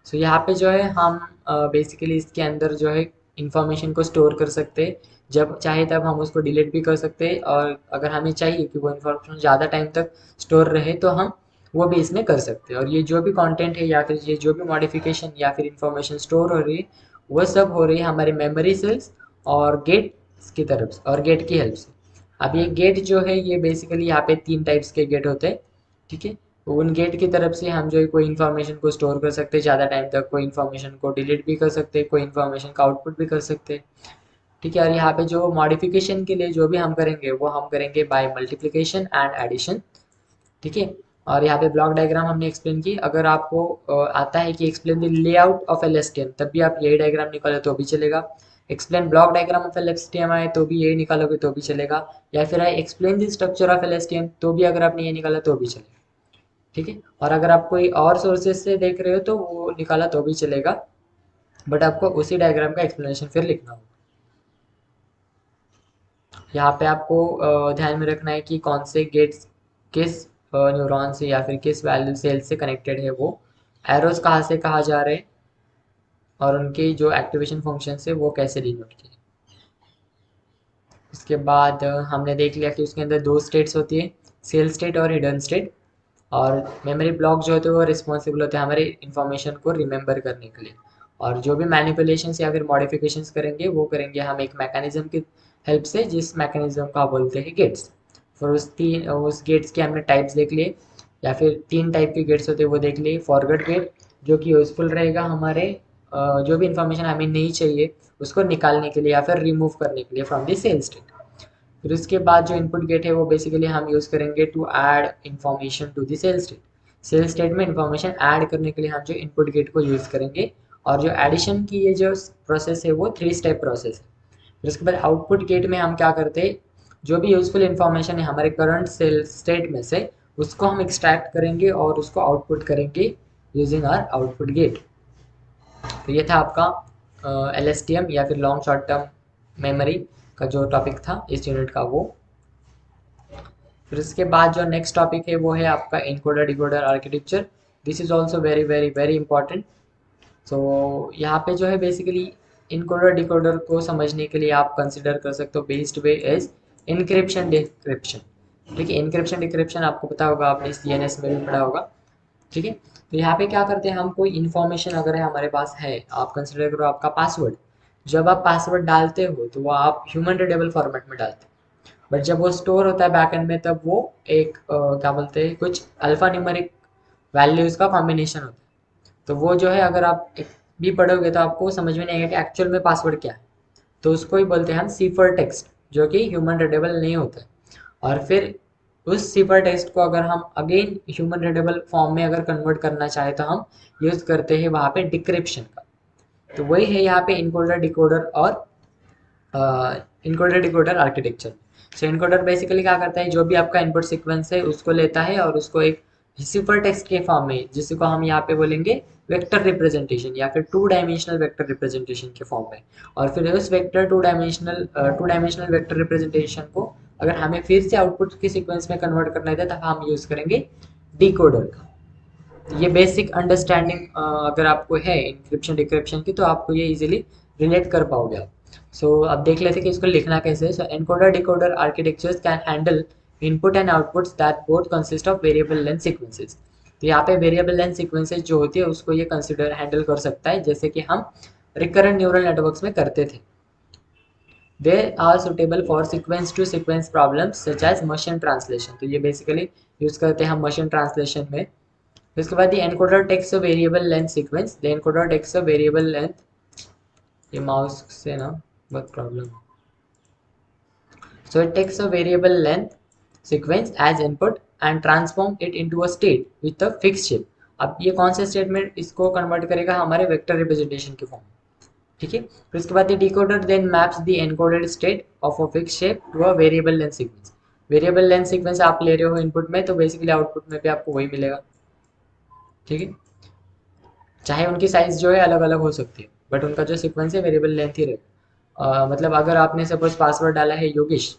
सो यहाँ पे जो है हम बेसिकली इसके अंदर जो है इंफॉर्मेशन को स्टोर कर सकते हैं, जब चाहे तब हम उसको डिलीट भी कर सकते हैं, और अगर हमें चाहिए कि वो इन्फॉर्मेशन ज़्यादा टाइम तक स्टोर रहे तो हम वो भी इसमें कर सकते हैं। और ये जो भी कंटेंट है या फिर ये जो भी मॉडिफिकेशन या फिर इंफॉर्मेशन स्टोर हो रही है वो सब हो रही है हमारे मेमोरी सेल्स और गेट की तरफ से और गेट की हेल्प से। अब ये गेट जो है ये बेसिकली यहाँ पे 3 टाइप्स के गेट होते हैं। ठीक है, तो उन गेट की तरफ से हम जो है कोई इन्फॉर्मेशन को स्टोर कर सकते हैं ज़्यादा टाइम तक, कोई इन्फॉर्मेशन को डिलीट भी कर सकते हैं, कोई इन्फॉर्मेशन का आउटपुट भी कर सकते हैं। ठीक है, और यहाँ पे जो मॉडिफिकेशन के लिए जो भी हम करेंगे वो हम करेंगे बाय मल्टीप्लिकेशन एंड एडिशन। ठीक है, और यहाँ पे ब्लॉक डायग्राम हमने एक्सप्लेन की। अगर आपको आता है कि explain the layout of LSTM, तब भी आप यही डायग्राम निकालो तो भी चलेगा। Explain block diagram of LSTM आए तो भी यही निकालोगे तो भी चलेगा, या फिर I explain the structure of LSTM तो भी अगर आपने ये निकाला तो भी चलेगा। ठीक है, और अगर आप कोई और सोर्सेज से देख रहे हो तो वो निकाला तो भी चलेगा, बट आपको उसी डायग्राम का एक्सप्लेनेशन फिर लिखना होगा। यहाँ पे आपको ध्यान में रखना है कि कौन से गेट्स किस न्यूरॉन से या फिर किस वैल्यू सेल से कनेक्टेड है, वो एरोस कहाँ से कहाँ जा रहे हैं और उनकी जो एक्टिवेशन फंक्शन है वो कैसे डिनोट किए। उसके बाद हमने देख लिया कि उसके अंदर 2 स्टेट्स होती है, सेल स्टेट और हिडन स्टेट। और मेमोरी ब्लॉक जो होते हैं वो रिस्पॉन्सिबल होते हैं हमारे इन्फॉर्मेशन को रिमेंबर करने के लिए, और जो भी मैनिपुलेशंस या फिर मॉडिफिकेशंस करेंगे वो करेंगे हम एक मैकेनिज्म की हेल्प से, जिस मैकेनिज्म का बोलते हैं गेट्स। फिर उस गेट्स के हमने टाइप्स देख लिए, या फिर 3 टाइप के गेट्स होते हैं वो देख लिए। फॉरवर्ड गेट जो कि यूजफुल रहेगा हमारे जो भी इंफॉर्मेशन हमें नहीं चाहिए उसको निकालने के लिए या फिर रिमूव करने के लिए फ्रॉम द सेल स्टेट। फिर उसके बाद जो इनपुट गेट है वो बेसिकली हम यूज़ करेंगे to add information to the cell state. Cell state में इंफॉर्मेशन ऐड करने के लिए हम जो इनपुट गेट को यूज़ करेंगे, और जो एडिशन की ये जो प्रोसेस है वो 3 स्टेप प्रोसेस है। फिर उसके बाद आउटपुट गेट में हम क्या करते हैं, जो भी यूजफुल इंफॉर्मेशन है हमारे करंट सेल स्टेट में से उसको हम एक्सट्रैक्ट करेंगे और उसको आउटपुट करेंगे यूजिंग आर आउटपुट गेट। तो ये था आपका LSTM या फिर लॉन्ग शॉर्ट टर्म मेमोरी का जो टॉपिक था इस यूनिट का वो। फिर उसके बाद जो नेक्स्ट टॉपिक है वो है आपका encoder decoder architecture. This is also very very very important. So यहाँ पे जो है बेसिकली इनकोडर डिकोडर को समझने के लिए आप कंसिडर कर सकते हो best way is encryption decryption. ठीक है, इनक्रिप्शन डिक्रिप्शन आपको पता होगा, आपने CNS में भी पढ़ा होगा। ठीक है, तो यहाँ पे क्या करते हैं, हम कोई इन्फॉर्मेशन अगर है हमारे पास है, आप कंसिडर करो आपका पासवर्ड। जब आप पासवर्ड डालते हो तो वो आप ह्यूमन रीडेबल फॉर्मेट में डालते हो, बट जब वो स्टोर होता है बैकएंड में तब वो एक क्या बोलते हैं, कुछ अल्फा न्यूमेरिक वैल्यूज का कॉम्बिनेशन होता है। तो वो जो है अगर आप एक भी पढ़ोगे तो आपको समझ में नहीं आएगा कि एक्चुअल में पासवर्ड क्या है। तो उसको ही बोलते हैं हम सिफर टेक्स्ट, जो कि ह्यूमन रीडेबल नहीं होता है। और फिर उस सिफर टेक्स्ट को अगर हम अगेन ह्यूमन रीडेबल फॉर्म में अगर कन्वर्ट करना चाहे तो हम यूज़ करते हैं वहाँ पे डिक्रिप्शन का। तो वही है यहाँ पे इनकोडर डिकोडर और इनकोडर डिकोडर आर्किटेक्चर। सो इनकोडर बेसिकली क्या करता है, जो भी आपका इनपुट सीक्वेंस है उसको लेता है और उसको एक सिफर टेक्स्ट के फॉर्म में, जिसको हम यहाँ पे बोलेंगे वेक्टर रिप्रेजेंटेशन या फिर टू डायमेंशनल वेक्टर रिप्रेजेंटेशन के फॉर्म में। और फिर उस vector to dimensional vector representation को अगर हमें फिर से आउटपुट के सीक्वेंस में कन्वर्ट करना है तब हम यूज़ करेंगे डिकोडर का। ये बेसिक अंडरस्टैंडिंग अगर आपको है इंक्रिप्शन डिक्रिप्शन की तो आपको ये इजीली रिलेट कर पाओगे आप। सो अब देख लेते हैं कि इसको लिखना कैसे है। So encoder decoder architectures can handle input and outputs that both consist of variable length sequences. तो यहाँ पे वेरिएबल लेंथ सीक्वेंसेस जो होती है उसको ये कंसिडर हैंडल कर सकता है, जैसे कि हम रिकरेंट न्यूरल नेटवर्क्स में करते थे। They are suitable for sequence to sequence problems such as machine translation. तो ये बेसिकली यूज़ करते हैं हम मशीन ट्रांसलेशन में। उसके बाद the encoder takes a variable length sequence, the encoder takes a variable length, ये माउस से ना बहुत problem, so it takes a variable length sequence as input and transform it into a state with a fixed shape। अब ये कौन से state में इसको कन्वर्ट करेगा, हमारे वेक्टर रिप्रेजेंटेशन के फॉर्म। ठीक है, फिर उसके बाद decoder then maps the encoded state of a fix shape to a variable length sequence. Variable length sequence आप ले रहे हो इनपुट में, तो बेसिकली आउटपुट में भी आपको वही मिलेगा। ठीक है, चाहे उनकी साइज जो है अलग अलग हो सकती है, बट उनका जो सीक्वेंस है वेरिएबल लेंथ ही रहेगा। मतलब अगर आपने सपोज पासवर्ड डाला है योगेश,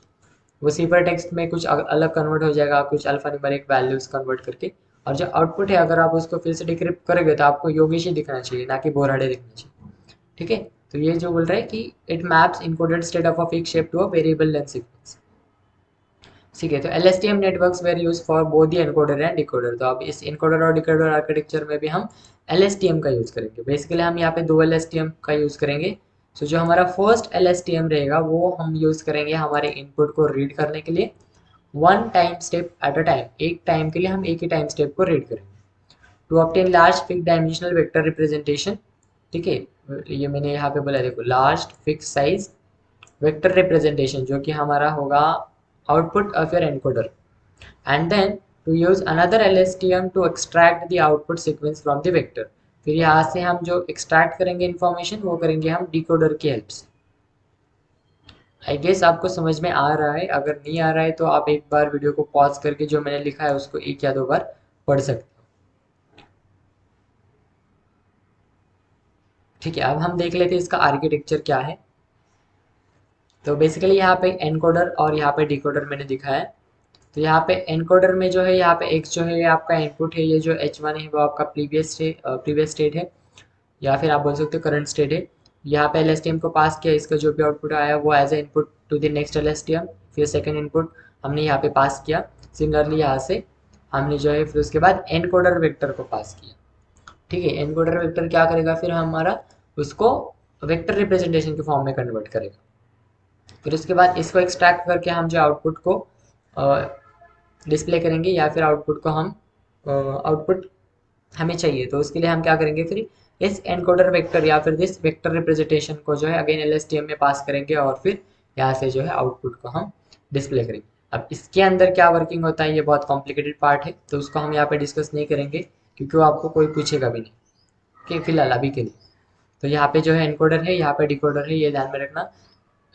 वो सिफर टेक्स्ट में कुछ अलग कन्वर्ट हो जाएगा, कुछ अल्फा न्यूमेरिक वैल्यूज कन्वर्ट करके। और जो आउटपुट है अगर आप उसको फिर से डिक्रिप्ट करोगे तो आपको योगेश ही दिखना चाहिए, ना कि बोराडे दिखना चाहिए। ठीक है, तो ये जो बोल रहा है कि it maps encoded state of a fix shape to a variable length sequence. ठीक है, तो LSTM networks were used for both the encoder and decoder. तो अब इस एनकोडर और डिकोडर आर्किटेक्चर में भी हम LSTM का यूज़ करेंगे। बेसिकली हम यहाँ पे दो LSTM का यूज़ करेंगे। सो जो हमारा फर्स्ट LSTM रहेगा वो हम यूज़ करेंगे हमारे इनपुट को रीड करने के लिए, one time step at a time, एक टाइम के लिए हम एक ही टाइम स्टेप को रीड करेंगे, to obtain large fix dimensional vector representation. ठीक है, ये मैंने यहाँ पे बोला, देखो large fix size vector representation जो कि हमारा होगा output of your encoder, and then to use another LSTM to extract the output sequence from the vector। फिर यहाँ से हम जो extract करेंगे information वो करेंगे हम decoder की हेल्प से। आई गेस आपको समझ में आ रहा है, अगर नहीं आ रहा है तो आप एक बार वीडियो को पॉज करके जो मैंने लिखा है उसको एक या दो बार पढ़ सकते हो। ठीक है, अब हम देख लेते हैं इसका आर्किटेक्चर क्या है। तो बेसिकली यहाँ पे एनकोडर और यहाँ पे डिकोडर मैंने दिखाया है। तो यहाँ पे एनकोडर में जो है यहाँ पे x जो है ये आपका इनपुट है, ये जो h1 है वो आपका प्रीवियस स्टेट है, या फिर आप बोल सकते हो करंट स्टेट है। यहाँ पे LSTM को पास किया, इसका जो भी आउटपुट आया वो as a input to the next LSTM, फिर सेकंड इनपुट हमने यहाँ पे पास किया। सिमिलरली यहाँ से हमने जो है फिर उसके बाद एनकोडर वेक्टर को पास किया। ठीक है, एनकोडर वेक्टर क्या करेगा, फिर हमारा उसको वेक्टर रिप्रेजेंटेशन के फॉर्म में कन्वर्ट करेगा। फिर उसके बाद इसको एक्सट्रैक्ट करके हम जो आउटपुट को डिस्प्ले करेंगे, या फिर आउटपुट को हम आउटपुट हमें चाहिए तो उसके लिए हम क्या करेंगे, फिर इस एनकोडर वेक्टर या फिर दिस वेक्टर रिप्रेजेंटेशन को जो है अगेन LSTM में पास करेंगे और फिर यहाँ से जो है आउटपुट को हम डिस्प्ले करेंगे। अब इसके अंदर क्या वर्किंग होता है ये बहुत कॉम्प्लिकेटेड पार्ट है, तो उसको हम यहाँ पे डिस्कस नहीं करेंगे क्योंकि वो आपको कोई पूछेगा भी नहीं कि फिलहाल अभी के लिए। तो यहाँ पे जो है एनकोडर है, यहाँ पे डिकोडर है, ये ध्यान में रखना।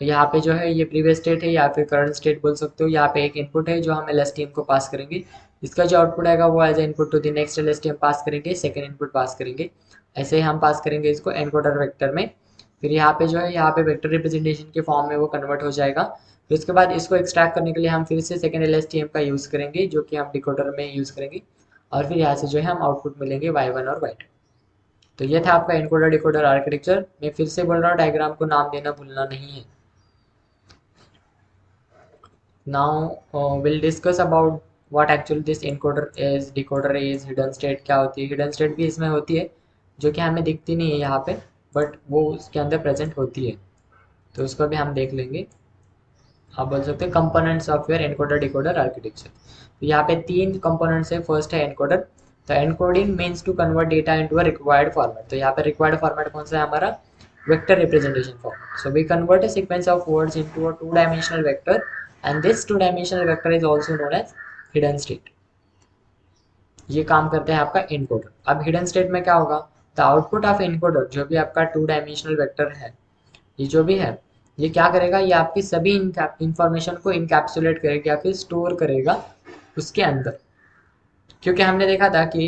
तो यहाँ पे जो है ये प्रीवियस स्टेट है या फिर करंट स्टेट बोल सकते हो। यहाँ पे एक इनपुट है जो हम LSTM को पास करेंगे, इसका जो आउटपुट आएगा वो as a input to the next LSTM pass करेंगे, सेकंड इनपुट पास करेंगे। ऐसे ही हम पास करेंगे इसको एनकोडर वेक्टर में। फिर यहाँ पे जो है यहाँ पे वेक्टर रिप्रेजेंटेशन के फॉर्म में वो कन्वर्ट हो जाएगा। फिर उसके बाद इसको एक्सट्रैक्ट करने के लिए हम फिर से सेकंड LSTM का यूज़ करेंगे जो कि हम डिकोडर में यूज़ करेंगे, और फिर यहाँ से जो है हम आउटपुट मिलेंगे y1 और y2। तो ये था आपका एनकोडर डिकोडर आर्किटेक्चर। मैं फिर से बोल रहा हूँ डायग्राम को नाम देना भूलना नहीं है। Now we'll discuss about what actually this encoder is, decoder is, hidden state क्या होती है। hidden state भी इसमें होती है जो कि हमें दिखती नहीं है यहाँ पे, बट वो उसके अंदर प्रेजेंट होती है, तो उसको भी हम देख लेंगे। आप बोल सकते हैं components of your encoder decoder architecture. तो यहाँ पे तीन कंपोनेंट्स है। फर्स्ट है एनकोडर, तो encoding means to convert data into a required format. तो यहाँ पे रिक्वायर्ड फॉर्मेट कौन सा है हमारा, vector representation format. So we convert a sequence of words into a two dimensional vector and this two dimensional vector is also known as hidden state. ये काम करते हैं आपका इनकोडर। अब हिडन स्टेट में क्या होगा, द आउटपुट ऑफ इनकोडर, जो भी आपका टू डायमेंशनल वेक्टर है, ये जो भी है, ये क्या करेगा, ये आपकी सभी इंफॉर्मेशन को इनकैप्सुलेट करेगा या फिर स्टोर करेगा उसके अंदर। क्योंकि हमने देखा था कि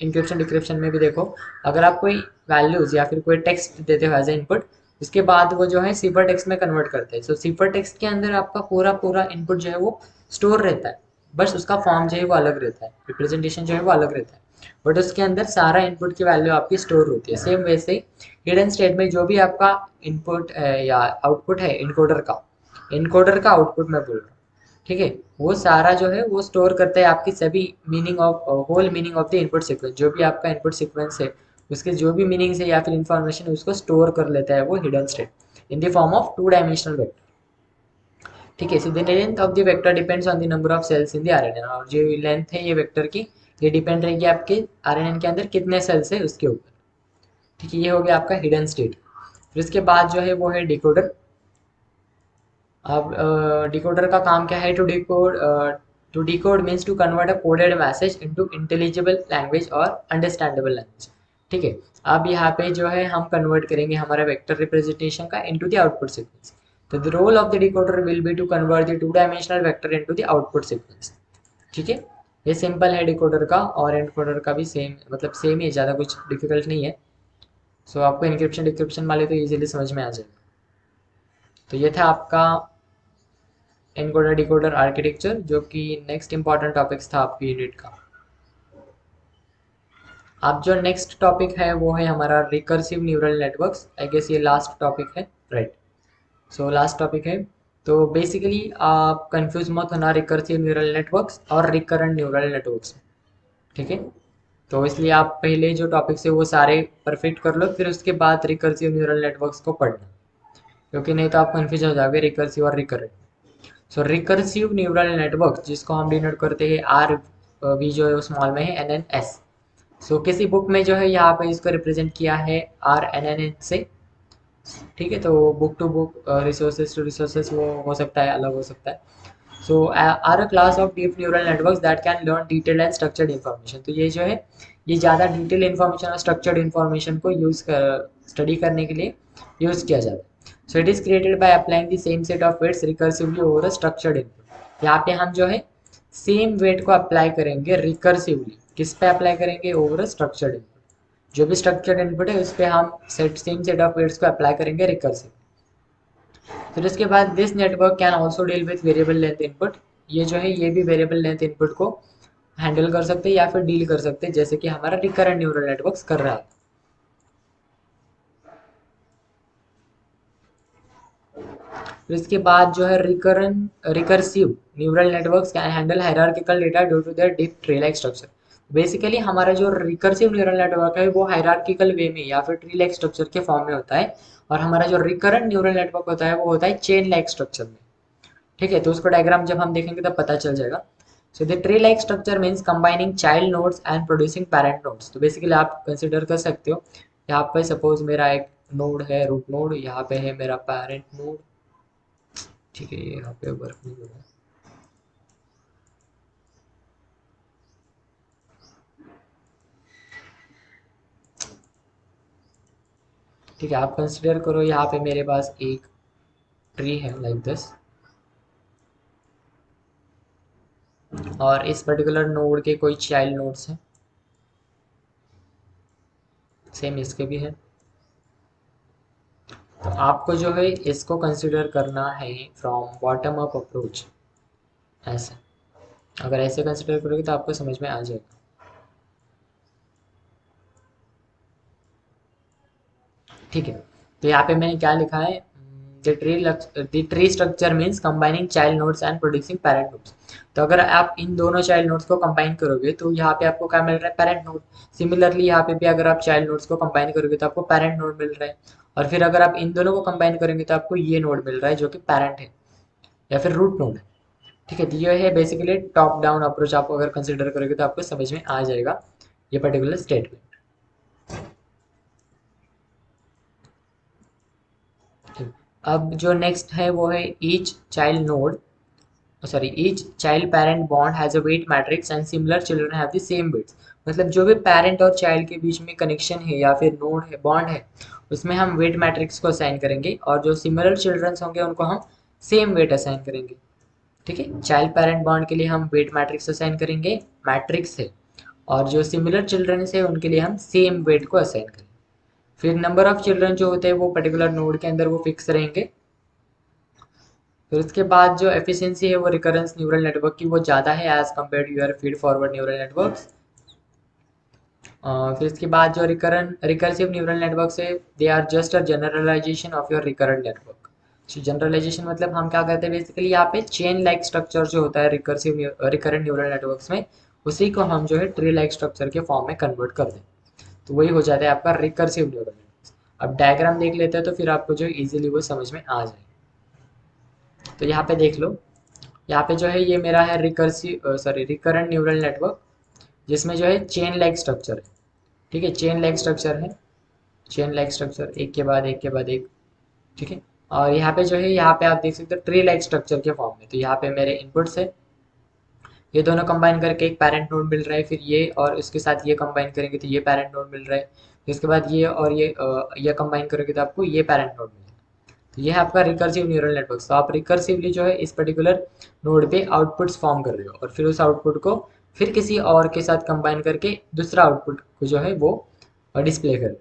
इंक्रिप्शन डिक्रिप्शन में भी देखो, अगर आप कोई वैल्यूज या फिर कोई टेक्स्ट देते हो एज ए इनपुट, उसके बाद वो जो है सिफर टेक्स्ट में कन्वर्ट करते हैं। सो सिफर टेक्स्ट के अंदर आपका पूरा पूरा इनपुट जो है वो स्टोर रहता है, बस उसका फॉर्म जो है वो अलग रहता है, रिप्रेजेंटेशन जो है वो अलग रहता है, बट उसके अंदर सारा इनपुट की वैल्यू आपकी स्टोर होती है। सेम वैसे ही हिडन स्टेट में जो भी आपका इनपुट है या आउटपुट है इनकोडर का आउटपुट मैं बोल रहा हूँ, ठीक है, वो सारा जो है वो स्टोर करता है आपकी सभी meaning of whole meaning of the input sequence. जो भी आपका इनपुट सीक्वेंस है उसके जो भी मीनिंग्स है या फिर इंफॉर्मेशन उसको स्टोर कर लेता है वो hidden state in the form of two dimensional vector. ठीक है, so the length of the vector depends on the number of cells in the R N A. और जो लेंथ है ये वेक्टर की, ये डिपेंड रहेगी आपके आरएनए के अंदर कितने सेल्स है उसके ऊपर। ठीक है, ये हो गया आपका हिडन स्टेट। फिर इसके बाद जो है वो है डिकोडर। अब डिकोडर का काम क्या है, to decode means to convert a coded message into intelligible language और अंडरस्टैंडेबल लैंग्वेज। ठीक है, अब यहाँ पे जो है हम कन्वर्ट करेंगे हमारा वेक्टर रिप्रेजेंटेशन का इनटू द आउटपुट सीक्वेंस। तो the role of the decoder will be to convert the two dimensional vector into the output sequence. ठीक है, ये सिंपल है डिकोडर का, और एनकोडर का भी सेम, मतलब सेम ही, ज़्यादा कुछ डिफिकल्ट नहीं है। सो आपको इनक्रिप्शन डिक्रिप्शन वाले तो इजीली समझ में आ जाएगा। तो ये था आपका एनकोडर डिकोडर आर्किटेक्चर, जो कि नेक्स्ट इंपॉर्टेंट टॉपिक्स था आपकी यूनिट का। अब जो नेक्स्ट टॉपिक है वो है हमारा recursive neural networks. I guess ये लास्ट टॉपिक है, राइट। सो लास्ट टॉपिक है। तो बेसिकली आप कंफ्यूज मत होना रिकर्सिव न्यूरल नेटवर्क्स और रिकरेंट न्यूरल नेटवर्क्स। ठीक है, तो इसलिए आप पहले जो टॉपिक्स है वो सारे परफेक्ट कर लो, फिर उसके बाद रिकर्सिव न्यूरल नेटवर्क्स को पढ़ना, क्योंकि नहीं तो आप कंफ्यूज हो जाओगे रिकर्सिव और रिकरेंट। सो रिकर्सिव न्यूरल नेटवर्क, जिसको हम डिनोट करते हैं आर वी, जो है स्मॉल में है एन एन एस। सो किसी बुक में जो है यहाँ पे इसको रिप्रेजेंट किया है आर एन एन एन से। ठीक है, तो book to book, resources to resources वो हो सकता है, अलग हो सकता है। So are a class of deep neural networks that can learn detailed and structured information. तो ये जो है ये ज़्यादा डिटेल इन्फॉर्मेशन और स्ट्रक्चर्ड इन्फॉर्मेशन को यूज़ कर स्टडी करने के लिए यूज़ किया जाता है। So it is created by applying the same set of weights recursively over a structured input। यहाँ पे हम जो है सेम वेट को अप्लाई करेंगे रिकर्सिवली, किस पे अप्लाई करेंगे, ओवर अ स्ट्रक्चर्ड इनपुट। जो भी स्ट्रक्चर्ड इनपुट है उस पर हम सेम सेट ऑफ वेट्स को अप्लाई करेंगे रिकर्सिव। फिर उसके बाद this network can also deal with variable length input. ये जो है ये भी वेरिएबल लेंथ इनपुट को हैंडल कर सकते हैं या फिर डील कर सकते हैं, जैसे कि हमारा रिकरेंट न्यूरल नेटवर्क्स कर रहा है। फिर इसके बाद जो है recursive neural networks can handle hierarchical data due to their deep tree like structure. Basically हमारा जो रिकर्सिव न्यूरल नेटवर्क है वो हायरार्किकल वे में या फिर ट्री लाइक स्ट्रक्चर के फॉर्म में होता है, और हमारा जो रिकरेंट न्यूरल नेटवर्क होता है वो होता है चेन लाइक स्ट्रक्चर में। ठीक है, तो उसको डायग्राम जब हम देखेंगे तब पता चल जाएगा। So the tree like structure means combining child nodes and producing parent nodes. तो बेसिकली आप कंसिडर कर सकते हो, यहाँ पे सपोज मेरा एक नोड है रूट नोड, यहाँ पे है मेरा पेरेंट नोड। ठीक है, ये यहाँ पे वर्क नहीं हो रहा है। ठीक है, आप कंसिडर करो यहाँ पे मेरे पास एक ट्री है लाइक दिस, और इस पर्टिकुलर नोड के कोई चाइल्ड नोड्स हैं, सेम इसके भी है। तो आपको जो है इसको कंसिडर करना है फ्रॉम बॉटम अप अप्रोच, ऐसे। अगर ऐसे कंसिडर करोगे तो आपको समझ में आ जाएगा। ठीक है, तो यहाँ पे मैंने क्या लिखा है, the tree structure means combining child nodes and producing parent nodes. तो अगर आप इन दोनों चाइल्ड नोड्स को कंबाइन करोगे तो यहाँ पे आपको क्या मिल रहा है, पेरेंट नोड। सिमिलरली यहाँ पे भी अगर आप चाइल्ड नोड्स को कंबाइन करोगे तो आपको पेरेंट नोड मिल रहा है, और फिर अगर आप इन दोनों को कंबाइन करेंगे तो आपको ये नोड मिल रहा है जो कि पेरेंट है या फिर रूट नोड है। ठीक है, तो ये है बेसिकली टॉप डाउन अप्रोच। आप अगर कंसिडर करोगे तो आपको समझ में आ जाएगा ये पर्टिकुलर स्टेटमेंट। अब जो नेक्स्ट है वो है each child node, sorry each child parent bond has a weight matrix and similar children have the same weights. मतलब जो भी पेरेंट और चाइल्ड के बीच में कनेक्शन है या फिर नोड है, बॉन्ड है, उसमें हम वेट मैट्रिक्स को असाइन करेंगे और जो सिमिलर चिल्ड्रंस होंगे उनको हम सेम वेट असाइन करेंगे। ठीक है, चाइल्ड पेरेंट बॉन्ड के लिए हम वेट मैट्रिक्स असाइन करेंगे, मैट्रिक्स है, और जो सिमिलर चिल्ड्रंस है उनके लिए हम सेम वेट को असाइन करेंगे। फिर नंबर ऑफ चिल्ड्रन जो होते हैं वो पर्टिकुलर नोड के अंदर वो फिक्स रहेंगे। फिर उसके बाद जो एफिशिएंसी है वो रिकरेंस न्यूरल नेटवर्क की वो ज़्यादा है as compare to your feed forward neural networks. फिर इसके बाद जो रिकर्सिव न्यूरल नेटवर्क है, they are just a generalization of your recurrent network. Generalization मतलब हम क्या कहते हैं बेसिकली यहाँ पे चेन लाइक स्ट्रक्चर जो होता है रिकरेंट न्यूरल नेटवर्क्स में, उसी को हम जो है ट्री लाइक स्ट्रक्चर के फॉर्म में कन्वर्ट कर दें, तो वही हो जाता है आपका रिकर्सिव न्यूरल नेटवर्क। अब डायग्राम देख लेते हैं तो फिर आपको जो इजीली वो समझ में आ जाए। तो यहाँ पे देख लो, यहाँ पे जो है ये मेरा है रिकरेंट न्यूरल नेटवर्क, जिसमें जो है चेन लाइक स्ट्रक्चर है। ठीक है, चेन लाइक स्ट्रक्चर है, चेन लाइक स्ट्रक्चर एक के बाद एक के बाद एक। ठीक है, और यहाँ पे जो है यहाँ पे आप देख सकते हो ट्री लाइक स्ट्रक्चर के फॉर्म में। तो यहाँ पे मेरे इनपुट्स है, ये दोनों कंबाइन करके एक पैरेंट नोड मिल रहा है, फिर ये और उसके साथ ये कंबाइन करेंगे तो ये पैरेंट नोड मिल रहा है, फिर उसके बाद ये और ये कंबाइन करोगे तो आपको ये पैरेंट नोड मिल रहा है। तो ये है आपका रिकर्सिव न्यूरल नेटवर्क। तो आप रिकर्सिवली जो है इस पर्टिकुलर नोड पे आउटपुट्स फॉर्म कर रहे हो और फिर उस आउटपुट को फिर किसी और के साथ कंबाइन करके दूसरा आउटपुट को जो है वो डिस्प्ले कर रहे हो।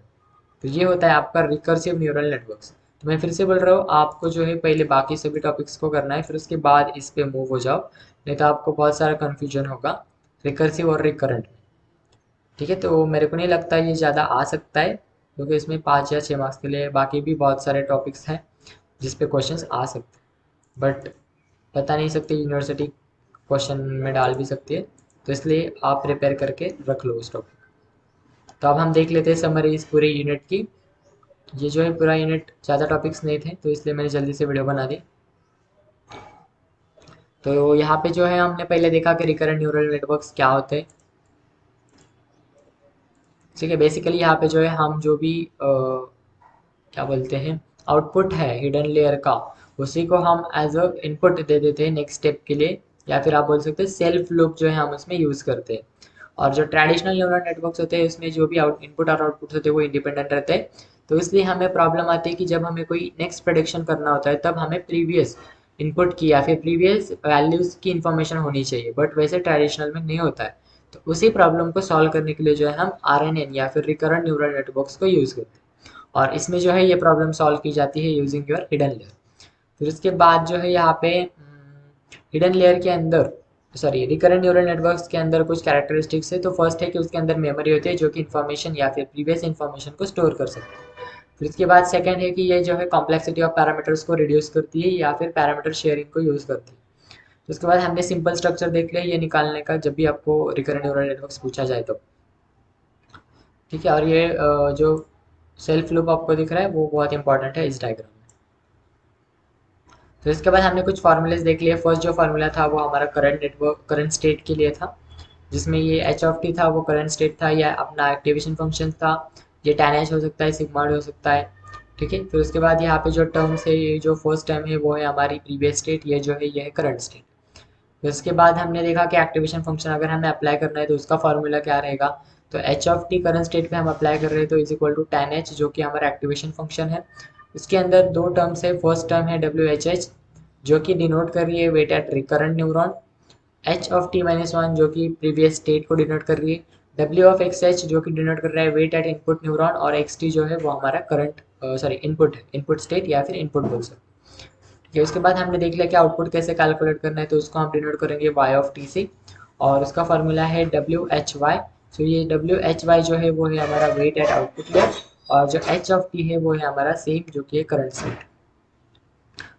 तो ये होता है आपका रिकर्सिव न्यूरल नेटवर्क्स। तो मैं फिर से बोल रहा हूँ, आपको जो है पहले बाकी सभी टॉपिक्स को करना है, फिर उसके बाद इस पे मूव हो जाओ, नहीं तो आपको बहुत सारा कन्फ्यूजन होगा रिकर्सिव और रिकरेंट में। ठीक है, तो मेरे को नहीं लगता ये ज़्यादा आ सकता है, क्योंकि इसमें 5 या 6 मार्क्स के लिए बाकी भी बहुत सारे टॉपिक्स हैं जिस पे क्वेश्चंस आ सकते हैं, बट बता नहीं सकते, यूनिवर्सिटी क्वेश्चन में डाल भी सकती है, तो इसलिए आप प्रिपेयर करके रख लो उस टॉपिक। तो अब हम देख लेते हैं समरी इस पूरे यूनिट की। ये जो है पूरा यूनिट ज़्यादा टॉपिक्स नहीं थे तो इसलिए मैंने जल्दी से वीडियो बना दी। तो यहाँ पे जो है हमने पहले देखा कि रिकरेंट न्यूरल नेटवर्क्स क्या होते हैं। ठीक है, बेसिकली यहाँ पे जो है हम जो भी क्या बोलते हैं आउटपुट है हिडन लेयर का, उसी को हम एज अ इनपुट दे देते हैं नेक्स्ट स्टेप के लिए, या फिर आप बोल सकते हैं सेल्फ लूप जो है हम उसमें यूज़ करते हैं। और जो ट्रेडिशनल न्यूरल नेटवर्क्स होते हैं उसमें जो भी इनपुट और आउटपुट होते हैं वो इंडिपेंडेंट रहते हैं। तो इसलिए हमें प्रॉब्लम आती है कि जब हमें कोई नेक्स्ट प्रेडिक्शन करना होता है तब हमें प्रीवियस इनपुट की या फिर प्रीवियस वैल्यूज़ की इन्फॉर्मेशन होनी चाहिए, बट वैसे ट्रेडिशनल में नहीं होता है। तो उसी प्रॉब्लम को सॉल्व करने के लिए जो है हम आरएनएन या फिर रिकरेंट न्यूरल नेटवर्क्स को यूज़ करते हैं, और इसमें जो है ये प्रॉब्लम सॉल्व की जाती है यूजिंग योर हिडन लेयर। फिर उसके बाद जो है यहाँ पे हिडन लेयर के अंदर, सॉरी रिकरेंट न्यूरल नेटवर्क्स के अंदर कुछ कैरेक्टरिस्टिक्स है। तो फर्स्ट है कि उसके अंदर मेमोरी होती है जो कि इन्फॉर्मेशन या फिर प्रीवियस इन्फॉर्मेशन को स्टोर कर सकती है। फिर उसके बाद सेकंड है कि ये जो है कॉम्प्लेक्सिटी ऑफ पैरामीटर्स को रिड्यूस करती है या फिर पैरामीटर शेयरिंग को यूज़ करती है। तो उसके बाद हमने सिंपल स्ट्रक्चर देख लिया ये निकालने का जब भी आपको रिकरेंट न्यूरल नेटवर्क्स पूछा जाए तो। ठीक है, और ये जो सेल्फ लूप आपको दिख रहा है वो बहुत इंपॉर्टेंट है इस डायग्राम में। तो इसके बाद हमने कुछ फार्मूलेज देख लिए। फर्स्ट जो फार्मूला था वो हमारा करंट नेटवर्क करंट स्टेट के लिए था, जिसमें ये एच ऑफ टी था वो करंट स्टेट था, या अपना एक्टिवेशन फंक्शन था। ये tan h हो सकता है, सिग्मा हो सकता है। ठीक है, फिर उसके बाद यहाँ पे जो टर्म्स है, ये जो फर्स्ट टर्म है वो है हमारी प्रीवियस स्टेट, ये जो है ये है करंट स्टेट। फिर उसके बाद हमने देखा कि एक्टिवेशन फंक्शन अगर हमें अप्लाई करना है तो उसका फार्मूला क्या रहेगा। तो h of t current state पे हम अप्लाई कर रहे हैं तो is equal to tan h जो कि हमारा एक्टिवेशन फंक्शन है। उसके अंदर दो टर्म्स है, फर्स्ट टर्म है WHH जो कि डिनोट कर रही है weight at recurrent neuron, h of t minus one जो कि प्रीवियस स्टेट को डिनोट कर रही है, डब्ल्यू ऑफ एक्स एच जो कि डिनोट कर रहा है वेट एट इनपुट न्यूरॉन, और एक्स टी जो है वो हमारा करंट इनपुट स्टेट या फिर इनपुट बोल सकते हैं। ठीक है, उसके बाद हमने देख लिया कि आउटपुट कैसे कैलकुलेट करना है, तो उसको हम डिनोट करेंगे वाई ऑफ टी से, और उसका फार्मूला है WHY। तो ये WHY जो है वो है हमारा वेट एट आउटपुट लेयर, और जो एच ऑफ टी है वो है हमारा सेम जो कि है करंट स्टेट।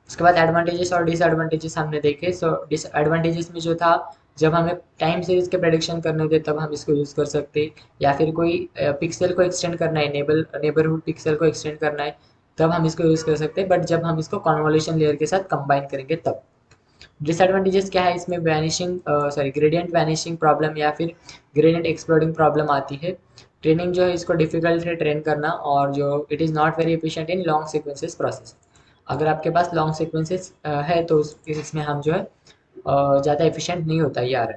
उसके बाद एडवांटेजेस और डिसएडवांटेजेस हमने देखे। सो डिसएडवांटेजेस में जो था, जब हमें टाइम सीरीज के प्रेडिक्शन करने थे तब हम इसको यूज़ कर सकते हैं, या फिर कोई पिक्सल को एक्सटेंड करना है, नेबरहुड पिक्सल को एक्सटेंड करना है, तब हम इसको यूज़ कर सकते हैं, बट जब हम इसको कन्वोल्यूशन लेयर के साथ कंबाइन करेंगे तब। डिसएडवांटेजेस क्या है इसमें, वैनिशिंग ग्रेडियंट वैनिशिंग प्रॉब्लम या फिर ग्रेडियंट एक्सप्लोडिंग प्रॉब्लम आती है। ट्रेनिंग जो है इसको डिफिकल्ट है ट्रेन करना, और जो it is not very efficient in long sequences process. अगर आपके पास लॉन्ग सीक्वेंसेस है तो इसमें हम जो है ज़्यादा एफिशिएंट नहीं होता ये आर।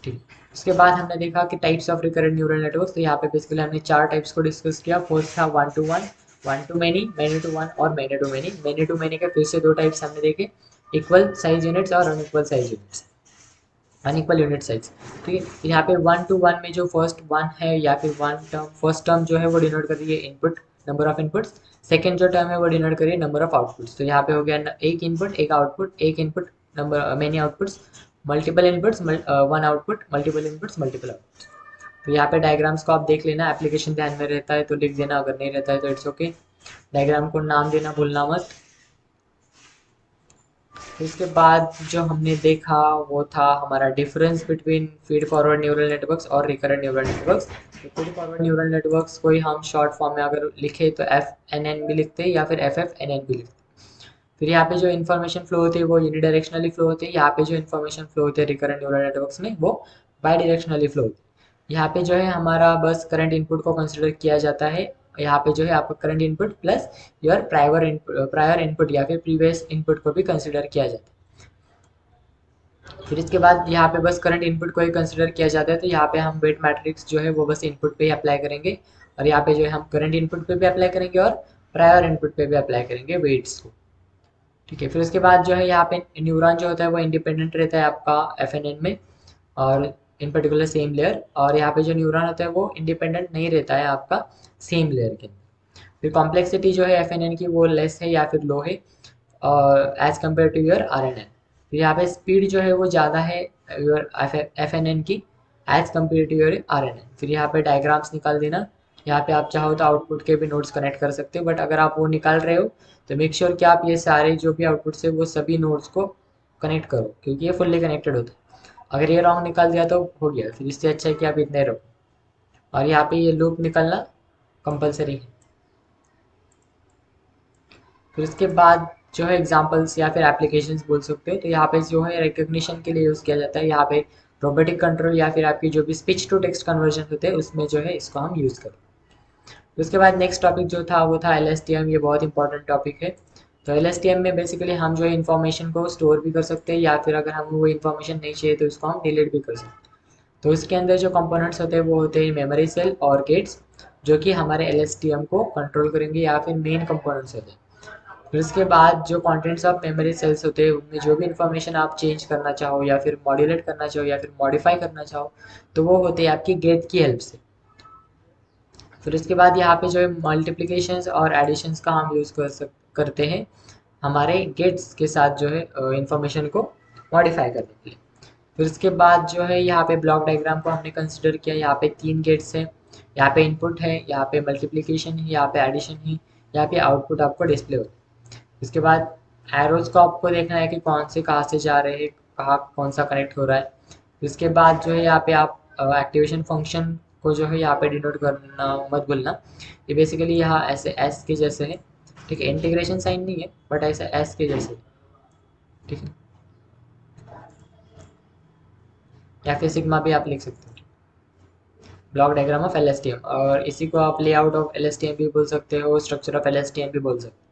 ठीक। उसके बाद हमने देखा कि types of recurrent neural networks, तो यहाँ पे बेसिकली हमने चार टाइप्स को डिस्कस किया। फर्स्ट था one to one, one to many, many to one और many to many. Many to many के फिर से दो टाइप्स हमने देखे, इक्वल साइज यूनिट्स और unequal size units, unequal unit size. ठीक है, तो यहाँ पे वन टू वन में जो फर्स्ट वन है या फिर वन टर्म, फर्स्ट टर्म जो है वो डिनोट कर रही है input, number of inputs. Second जो टर्म है वो डिनोट कर रही है नंबर ऑफ आउटपुट्स। तो यहाँ पे हो गया एक इनपुट एक आउटपुट, एक input number many outputs, multiple inputs one output, multiple inputs multiple outputs. तो यहाँ पे डायग्राम्स को आप देख लेना, एप्लीकेशन ध्यान में रहता है तो लिख देना, अगर नहीं रहता है तो इट्स ओके। डायग्राम को नाम देना भूलना मत। इसके बाद जो हमने देखा वो था हमारा difference between feed forward neural networks और रिकरेंट न्यूरल नेटवर्क्स। तो फीड फॉरवर्ड न्यूरल नेटवर्क्स को ही हम शॉर्ट फॉर्म में अगर लिखे तो एफ एन एन भी लिखते हैं या फिर एफ एफ एन एन भी लिखते हैं। फिर यहाँ पे जो इन्फॉर्मेशन फ्लो होती है वो यूनिडायरेक्शनली फ्लो होती है। यहाँ पे जो इन्फॉर्मेशन फ्लो होती है रिकरेंट न्यूरल नेटवर्क्स में वो बाई डायरेक्शनली फ्लो होती है। यहाँ पे जो है हमारा बस करंट इनपुट को कंसिडर किया जाता है। यहाँ पे जो है आपका current input plus your prior input या फिर प्रीवियस इनपुट को भी कंसिडर किया जाता है। फिर इसके बाद यहाँ पे बस करंट इनपुट को ही कंसिडर किया जाता है, तो यहाँ पे हम वेट मैट्रिक्स जो है वो बस इनपुट पे ही अप्लाई करेंगे, और यहाँ पे जो है हम करंट इनपुट पे भी अप्लाई करेंगे और प्रायर इनपुट पे भी अप्लाई करेंगे वेट्स को। ठीक है, फिर उसके बाद जो है यहाँ पे न्यूरॉन जो होता है वो इंडिपेंडेंट रहता है आपका एफएनएन में, और इन पर्टिकुलर सेम लेयर। और यहाँ पे जो न्यूरॉन होता है वो इंडिपेंडेंट नहीं रहता है आपका सेम लेयर के। फिर कॉम्प्लेक्सिटी जो है एफएनएन की वो लेस है या फिर लो है as compare to your RNN. तो यहाँ पे स्पीड जो है वो ज़्यादा है योर एफएनएन की as compare to your RNN. फिर यहाँ पे डायग्राम्स निकाल देना। यहाँ पे आप चाहो तो आउटपुट के भी नोड्स कनेक्ट कर सकते हो, बट अगर आप वो निकाल रहे हो तो मेक श्योर कि आप ये सारे जो भी आउटपुट्स है वो सभी नोड्स को कनेक्ट करो, क्योंकि ये फुल्ली कनेक्टेड होता है। अगर ये रॉन्ग निकाल दिया तो हो गया, फिर इससे अच्छा है कि आप इतने रहो। और यहाँ पे ये लूप निकलना कंपलसरी है। फिर उसके बाद जो है एग्जांपल्स या फिर एप्लीकेशंस बोल सकते हो, तो यहाँ पे जो है रिकग्निशन के लिए यूज़ किया जाता है। यहाँ पे रोबोटिक कंट्रोल या फिर आपकी जो भी स्पीच टू टेक्स्ट कन्वर्जन होते हैं उसमें जो है इसको हम यूज़ करें। उसके बाद नेक्स्ट टॉपिक जो था वो था एलएसटीएम। ये बहुत इंपॉर्टेंट टॉपिक है। तो एलएसटीएम में बेसिकली हम जो है इन्फॉर्मेशन को स्टोर भी कर सकते हैं, या फिर अगर हमें वो इन्फॉर्मेशन नहीं चाहिए तो उसको हम डिलीट भी कर सकते हैं। तो इसके अंदर जो कंपोनेंट्स होते हैं वो होते हैं मेमोरी सेल और गेट्स, जो कि हमारे एलएसटीएम को कंट्रोल करेंगे, या फिर मेन कंपोनेंट्स होते हैं। फिर उसके बाद जो कंटेंट्स ऑफ मेमोरी सेल्स होते हैं उनमें जो भी इंफॉर्मेशन आप चेंज करना चाहो या फिर मॉड्यूलेट करना चाहो या फिर मॉडिफाई करना चाहो, तो वो होते हैं आपकी गेट की हेल्प से। फिर उसके बाद यहाँ पे जो है मल्टीप्लिकेशंस और एडिशंस का हम यूज़ करते हैं हमारे गेट्स के साथ जो है इंफॉर्मेशन को मॉडिफाई करने के लिए। फिर उसके बाद जो है यहाँ पे ब्लॉक डायग्राम को हमने कंसिडर किया। यहाँ पे तीन गेट्स हैं, यहाँ पे इनपुट है, यहाँ पे मल्टीप्लिकेशन है, यहाँ पे एडिशन है, यहाँ पे आउटपुट आपको डिस्प्ले होता है। इसके बाद एरोज को आपको देखना है कि कौन से कहाँ से जा रहे हैं, कहाँ कौन सा कनेक्ट हो रहा है। इसके बाद जो है यहाँ पे आप एक्टिवेशन फंक्शन को जो है यहाँ पे डिनोट करना मत भूलना। ये बेसिकली यहाँ ऐसे एस के जैसे है, ठीक है, इंटीग्रेशन साइन नहीं है बट ऐसे एस के जैसे, ठीक है, या फिर सिग्मा भी आप लिख सकते हो। ब्लॉक डायग्राम ऑफ एलएसटीएम, और इसी को आप लेआउट ऑफ एलएसटीएम भी बोल सकते हो, स्ट्रक्चर ऑफ एलएसटीएम भी बोल सकते हो।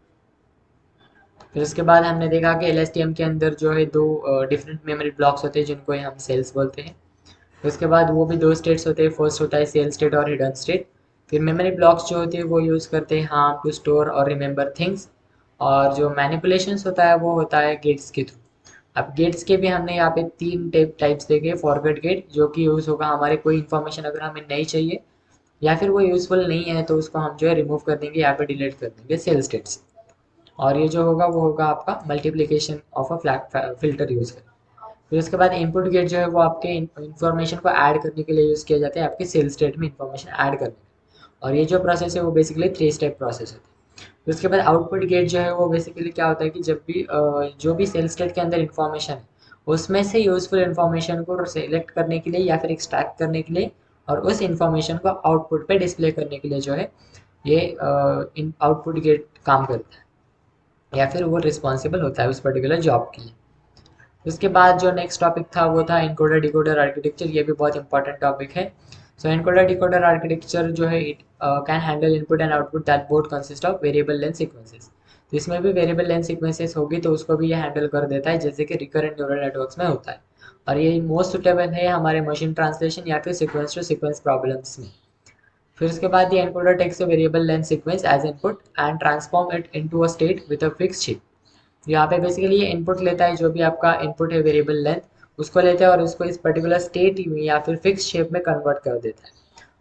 फिर उसके बाद हमने देखा कि एलएसटीएम के अंदर जो है दो डिफरेंट मेमोरी ब्लॉक्स होते हैं जिनको हम सेल्स बोलते हैं। फिर उसके बाद वो भी दो स्टेट्स होते हैं, फर्स्ट होता है सेल स्टेट और हिडन स्टेट। फिर मेमोरी ब्लॉक्स जो होते हैं वो यूज़ करते हैं हम टू स्टोर और रिमेंबर थिंग्स, और जो मैनिपुलेशंस होता है वो होता है गेट्स के थ्रू। अब गेट्स के भी हमने यहाँ पे तीन टाइप्स देखे। फॉरवर्ड गेट जो कि यूज़ होगा हमारे कोई इन्फॉर्मेशन अगर हमें नहीं चाहिए या फिर वो यूज़फुल नहीं है तो उसको हम जो है रिमूव कर देंगे या फिर डिलीट कर देंगे सेल स्टेट्स। और ये जो होगा वो होगा आपका multiplication of a flag filter use कर। फिर उसके बाद इनपुट गेट जो है वो आपके इन्फॉर्मेशन को ऐड करने के लिए यूज़ किया जाता है, आपके सेल स्टेट में इन्फॉर्मेशन ऐड करने के। और ये जो प्रोसेस है वो बेसिकली 3 स्टेप प्रोसेस होती है। फिर उसके बाद आउटपुट गेट जो है वो बेसिकली क्या होता है कि जब भी जो भी सेल स्टेट के अंदर इन्फॉर्मेशन है उसमें से यूज़फुल इन्फॉर्मेशन को सेलेक्ट करने के लिए या फिर एक्सट्रैक्ट करने के लिए और उस इन्फॉर्मेशन को आउटपुट पे डिस्प्ले करने के लिए जो है ये इन आउटपुट गेट काम करता है, या फिर वो रिस्पॉन्सिबल होता है उस पर्टिकुलर जॉब के लिए। उसके बाद जो नेक्स्ट टॉपिक था वो था एनकोडर डिकोडर आर्किटेक्चर। ये भी बहुत इंपॉर्टेंट टॉपिक है। सो एनकोडर डिकोडर आर्किटेक्चर जो है it can handle input and output that both consist of variable length sequences. तो इसमें भी वेरिएबल लेंथ सीक्वेंसेस होगी तो उसको भी ये हैंडल कर देता है जैसे कि रिकरेंट न्यूरल नेटवर्क्स में होता है। और ये मोस्ट सुटेबल है हमारे मशीन ट्रांसलेशन या फिर सीक्वेंस टू सीक्वेंस प्रॉब्लम्स में। फिर उसके बाद ये encoder takes a variable length sequence as input and transform it into a state with a fixed shape. यहाँ पे बेसिकली ये इनपुट लेता है, जो भी आपका इनपुट है वेरिएबल लेंथ उसको लेता है और उसको इस पर्टिकुलर स्टेट में या फिर फिक्स शेप में कन्वर्ट कर देता है।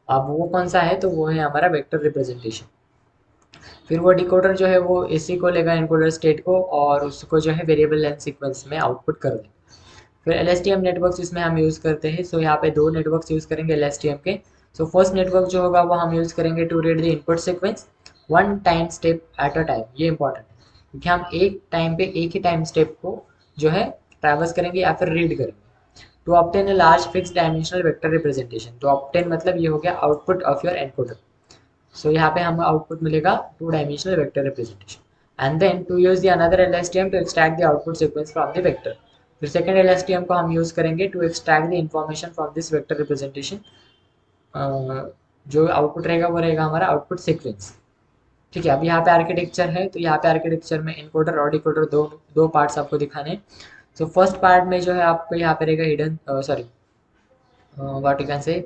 अब वो कौन सा है, तो वो है हमारा वेक्टर रिप्रेजेंटेशन। फिर वो डिकोडर जो है वो इसी को लेगा इनकोडर स्टेट को और उसको जो है वेरिएबल लेंथ सीक्वेंस में आउटपुट कर देगा। फिर L S T M network इसमें हम यूज़ करते हैं। सो यहाँ पे दो नेटवर्क यूज़ करेंगे एल एस टी एम के। सो फर्स्ट नेटवर्क जो होगा वो हम यूज़ करेंगे to read the input sequence one time step at a time. ये इंपॉर्टेंट है क्योंकि हम एक टाइम पे एक ही टाइम स्टेप को जो है ट्रैवर्स करेंगे या फिर रीड करेंगे to obtain a large fix dimensional vector representation. तो ऑब्टेन मतलब ये हो गया output of your encoder. So यहाँ पे हमें आउटपुट मिलेगा two dimensional vector representation and then to use the another LSTM to extract the output sequence from the vector. फिर सेकंड एलएसटीएम को हम यूज करेंगे to extract the information from this vector representation. जो output रहेगा वो रहेगा हमारा output sequence. ठीक है, अब यहाँ पे आर्किटेक्चर है तो यहाँ पे आर्किटेक्चर में इनकोडर और डिकोडर दो दो पार्ट्स आपको दिखाने हैं। सो फर्स्ट पार्ट में जो है आपको यहाँ पे रहेगा hidden sorry what you can say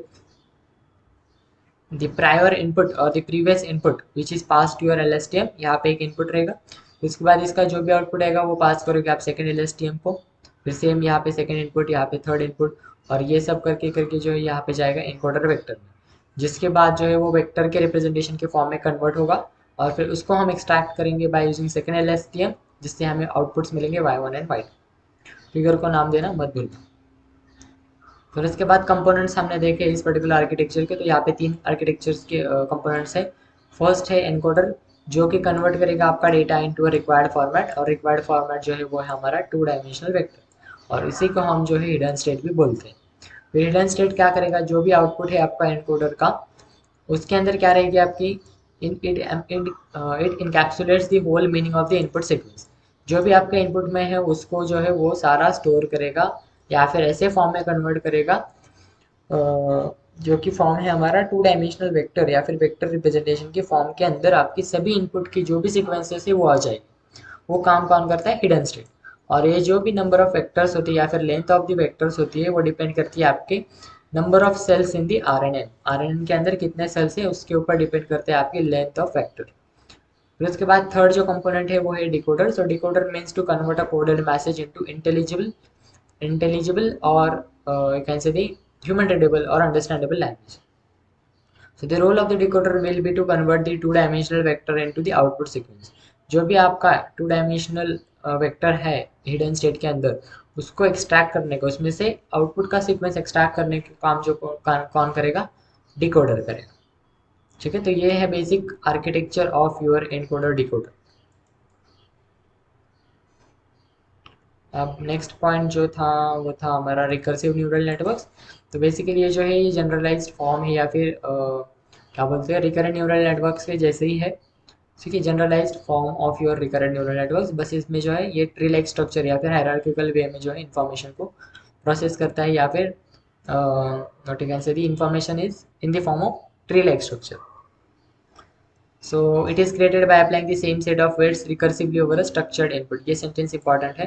the prior input और the previous input which is passed to your LSTM। यहाँ पे एक इनपुट रहेगा, उसके बाद इसका जो भी आउटपुट आएगा वो पास करोगे आप सेकंड LSTM को। फिर सेम यहाँ पे सेकंड इनपुट, यहाँ पे थर्ड इनपुट और ये सब करके करके जो है यहाँ पे जाएगा इनकोडर वेक्टर में, जिसके बाद जो है वो वेक्टर के रिप्रेजेंटेशन के फॉर्म में कन्वर्ट होगा और फिर उसको हम एक्सट्रैक्ट करेंगे बाय यूजिंग सेकंड LSTM, जिससे हमें आउटपुट्स मिलेंगे y1 एंड y2। फिगर को नाम देना मत भूलना। फिर उसके बाद कंपोनेंट्स हमने देखे इस पर्टिकुलर आर्किटेक्चर के। तो यहाँ पे तीन आर्किटेक्चर्स के कंपोनेंट्स है। फर्स्ट है एनकोडर जो कि कन्वर्ट करेगा आपका data into a required format और रिक्वायर्ड फॉर्मेट जो है वो है हमारा टू डायमेंशनल वेक्टर और इसी को हम जो है हिडन स्टेट भी बोलते हैं। फिर हिडन स्टेट क्या करेगा, जो भी आउटपुट है आपका एनकोडर का उसके अंदर क्या रहेगी आपकी it encapsulates the whole meaning of the input sequence. जो भी आपके इनपुट में है उसको जो है वो सारा स्टोर करेगा या फिर ऐसे फॉर्म में कन्वर्ट करेगा जो कि फॉर्म है हमारा टू डायमेंशनल वेक्टर या फिर वेक्टर रिप्रेजेंटेशन के फॉर्म के अंदर आपकी सभी इनपुट की जो भी सीक्वेंसेस है वो आ जाएगी। वो काम कौन करता है, हिडन स्टेट। और ये जो भी नंबर ऑफ वेक्टर्स होती है या फिर लेंथ ऑफ द वेक्टर्स होती है वो डिपेंड करती है आपके number of cells in the RNN. RNN के अंदर कितने सेल्स है उसके ऊपर डिपेंड करते हैं आपकी लेंथ ऑफ वेक्टर। फिर उसके बाद थर्ड जो कंपोनेंट है वो है decoder. So decoder means to convert a coded message into intelligible और you can say the human readable or understandable language. So the role of the decoder will be to convert the two dimensional vector into the output sequence। जो भी आपका to dimensional vector है hidden state के अंदर उसको extract करने का, उसमें से आउटपुट का सीक्वेंस एक्सट्रैक्ट करने का काम जो कौन करेगा, डिकोडर करेगा। ठीक है, तो ये है basic architecture of your encoder decoder. अब नेक्स्ट पॉइंट जो था वो था हमारा रिकर्सिव न्यूरल नेटवर्क्स। तो बेसिकली ये जो है ये जनरलाइज्ड फॉर्म है या फिर क्या बोलते हैं रिकरेंट न्यूरल नेटवर्क्स के जैसे ही है। ठीक है, generalized form of your recurrent neural networks. बस इसमें जो है ये ट्री लाइक स्ट्रक्चर या फिर हायरार्किकल वे में जो है इन्फॉर्मेशन को प्रोसेस करता है या फिर not you can say the information is in the form of tree like structure. So it is created by applying the same set of weights recursively over a structured input। ये sentence important है।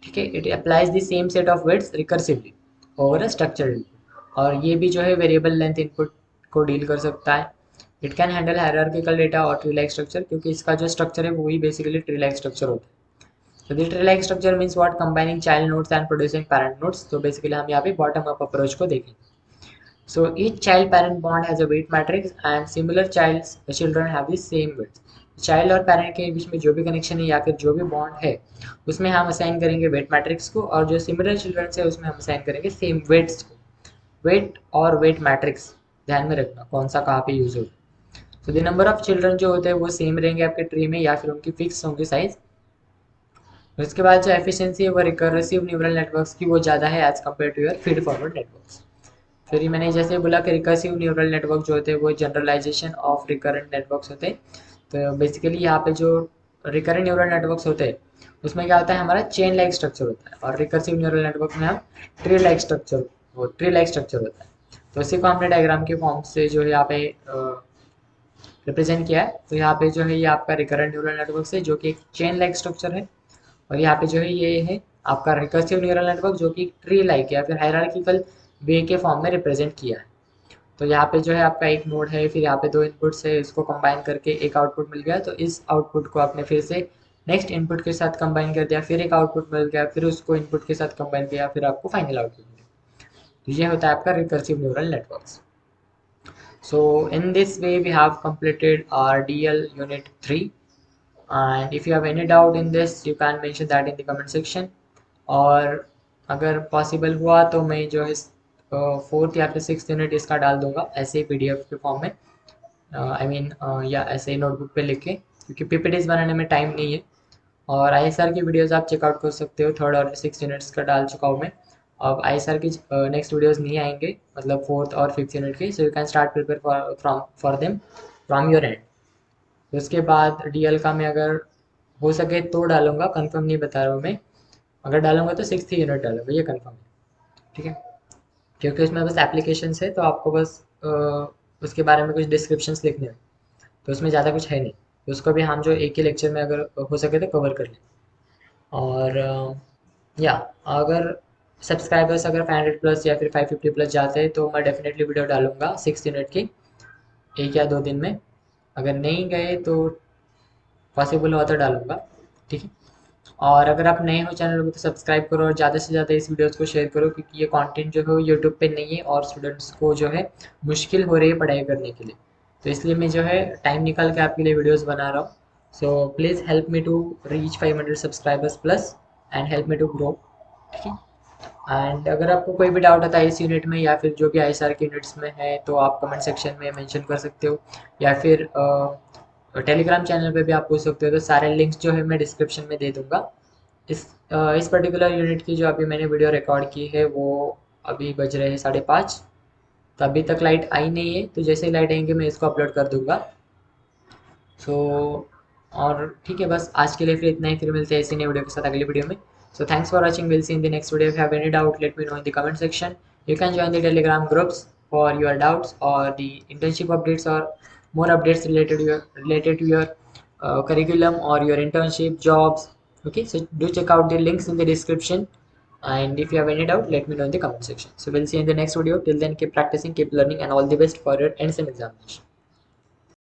ठीक है, it applies the same set of weights recursively over a structured input. और ये भी जो है variable length input को डील कर सकता है। It can handle hierarchical data और ट्री लाइक स्ट्रक्चर, क्योंकि इसका जो स्ट्रक्चर है वही बेसिकली ट्री लाइक स्ट्रक्चर होता है। तो the tree like structure means what, combining child nodes and producing parent nodes. तो बेसिकली हम यहाँ पे बॉटम अप अप्रोच को देखेंगे। So each child parent bond has a weight matrix and similar children have the same weights। Child और parent के बीच में जो भी कनेक्शन है या फिर जो भी बॉन्ड है उसमें हम असाइन करेंगे वेट मैट्रिक्स को, और जो सिमिलर चिल्ड्रन है उसमें हम असाइन करेंगे सेम वेट्स को। वेट और वेट मैट्रिक्स ध्यान में रखना कौन सा कहाँ पे यूज होता है। तो द नंबर ऑफ चिल्ड्रन जो होते हैं वो सेम रहेंगे आपके ट्री में या फिर उनकी फिक्स होंगे साइज। उसके बाद जो एफिशिएंसी है वो रिकर्सिव न्यूरल नेटवर्क्स की वो ज़्यादा है as compare to your feed forward networks. फिर मैंने जैसे बोला कि रिकर्सिव न्यूरल नेटवर्क जो होते हैं वो जनरलाइजेशन ऑफ रिकरेंट नेटवर्क्स होते हैं। तो बेसिकली यहाँ पे जो रिकरेंट न्यूरल नेटवर्क्स होते हैं उसमें क्या होता है, हमारा चेन लाइक स्ट्रक्चर होता है, और रिकर्सिव न्यूरल नेटवर्क में हम ट्री लाइक स्ट्रक्चर होता है। तो इसी को हमने डायग्राम के फॉर्म से जो है यहाँ पे रिप्रेजेंट किया है। तो यहाँ पे जो है ये आपका रिकरेंट न्यूरल नेटवर्क है जो कि एक चेन लाइक स्ट्रक्चर है, और यहाँ पे जो है ये है आपका रिकर्सिव न्यूरल नेटवर्क जो कि ट्री लाइक या फिर हायरार्किकल वे के फॉर्म में रिप्रेजेंट किया है। तो यहाँ पे जो है आपका एक नोड है, फिर यहाँ पे दो इनपुट्स है, इसको कंबाइन करके एक आउटपुट मिल गया। तो इस आउटपुट को आपने फिर से नेक्स्ट इनपुट के साथ कंबाइन कर दिया, फिर एक आउटपुट मिल गया, फिर उसको इनपुट के साथ कंबाइन किया, फिर आपको फाइनल आउटपुट मिल गया। तो ये होता है आपका recursive neural network. So in this way we have completed our DL unit 3, and if you have any doubt in this you can mention that in the comment section। और अगर possible हुआ तो मैं जो है फोर्थ या फिर six unit इसका डाल दूंगा ऐसे ही PDF के फॉर्म में, आई मीन या ऐसे ही नोटबुक पे लिख के, क्योंकि PPTs बनाने में टाइम नहीं है। और ISR की वीडियोस आप चेकआउट कर सकते हो, थर्ड और सिक्स यूनिट्स का डाल चुका हूँ मैं। अब ISR की नेक्स्ट वीडियोस नहीं आएंगे, मतलब फोर्थ और फिफ्थ यूनिट की, so you can start prepare for them from your and. उसके बाद DL का मैं अगर हो सके तो डालूंगा, कंफर्म नहीं बता रहा हूँ मैं। अगर डालूंगा तो सिक्स्थ यूनिट डालूंगा, ये कंफर्म है, ठीक है। क्योंकि उसमें बस एप्लीकेशंस है, तो आपको बस उसके बारे में कुछ डिस्क्रिप्शंस लिखने हैं, तो उसमें ज़्यादा कुछ है नहीं। तो उसको भी हम जो एक ही लेक्चर में अगर हो सके तो कवर कर लें। और या अगर सब्सक्राइबर्स अगर 500 प्लस या फिर 550 प्लस जाते हैं तो मैं डेफिनेटली वीडियो डालूंगा सिक्स यूनिट की, एक या दो दिन में। अगर नहीं गए तो पॉसिबल हुआ तो डालूंगा, ठीक है। और अगर आप नए हो चैनल को तो सब्सक्राइब करो, और ज़्यादा से ज़्यादा इस वीडियोस को शेयर करो, क्योंकि ये कंटेंट जो है वो यूट्यूब पे नहीं है और स्टूडेंट्स को जो है मुश्किल हो रही है पढ़ाई करने के लिए। तो इसलिए मैं जो है टाइम निकाल के आपके लिए वीडियोस बना रहा हूँ। So please help me to reach 500 subscribers plus and help me to grow, ठीक है। एंड अगर आपको कोई भी डाउट आता है इस यूनिट में या फिर जो भी ISR के यूनिट्स में है, तो आप कमेंट सेक्शन में मेंशन कर सकते हो, या फिर टेलीग्राम चैनल पे भी आप पूछ सकते हो। तो सारे लिंक्स जो है मैं डिस्क्रिप्शन में दे दूँगा। इस पर्टिकुलर यूनिट की जो अभी मैंने वीडियो रिकॉर्ड की है वो अभी बज रहे हैं 5:30, तो अभी तक लाइट आई नहीं है, तो जैसे ही लाइट आएंगे मैं इसको अपलोड कर दूँगा। सो और ठीक है, बस आज के लिए फिर इतना ही, फिर मिलते हैं ऐसी नई वीडियो के साथ अगली वीडियो में। So thanks for watching, will see in the next video. If you have any doubt let me know in the comment section. You can join the Telegram groups for your doubts or the internship updates or more updates related to your curriculum or your internship jobs. Okay, so do check out the links in the description. And if you have any doubt, let me know in the comment section. So we'll see you in the next video. Till then, keep practicing, keep learning, and all the best for your end sem examination.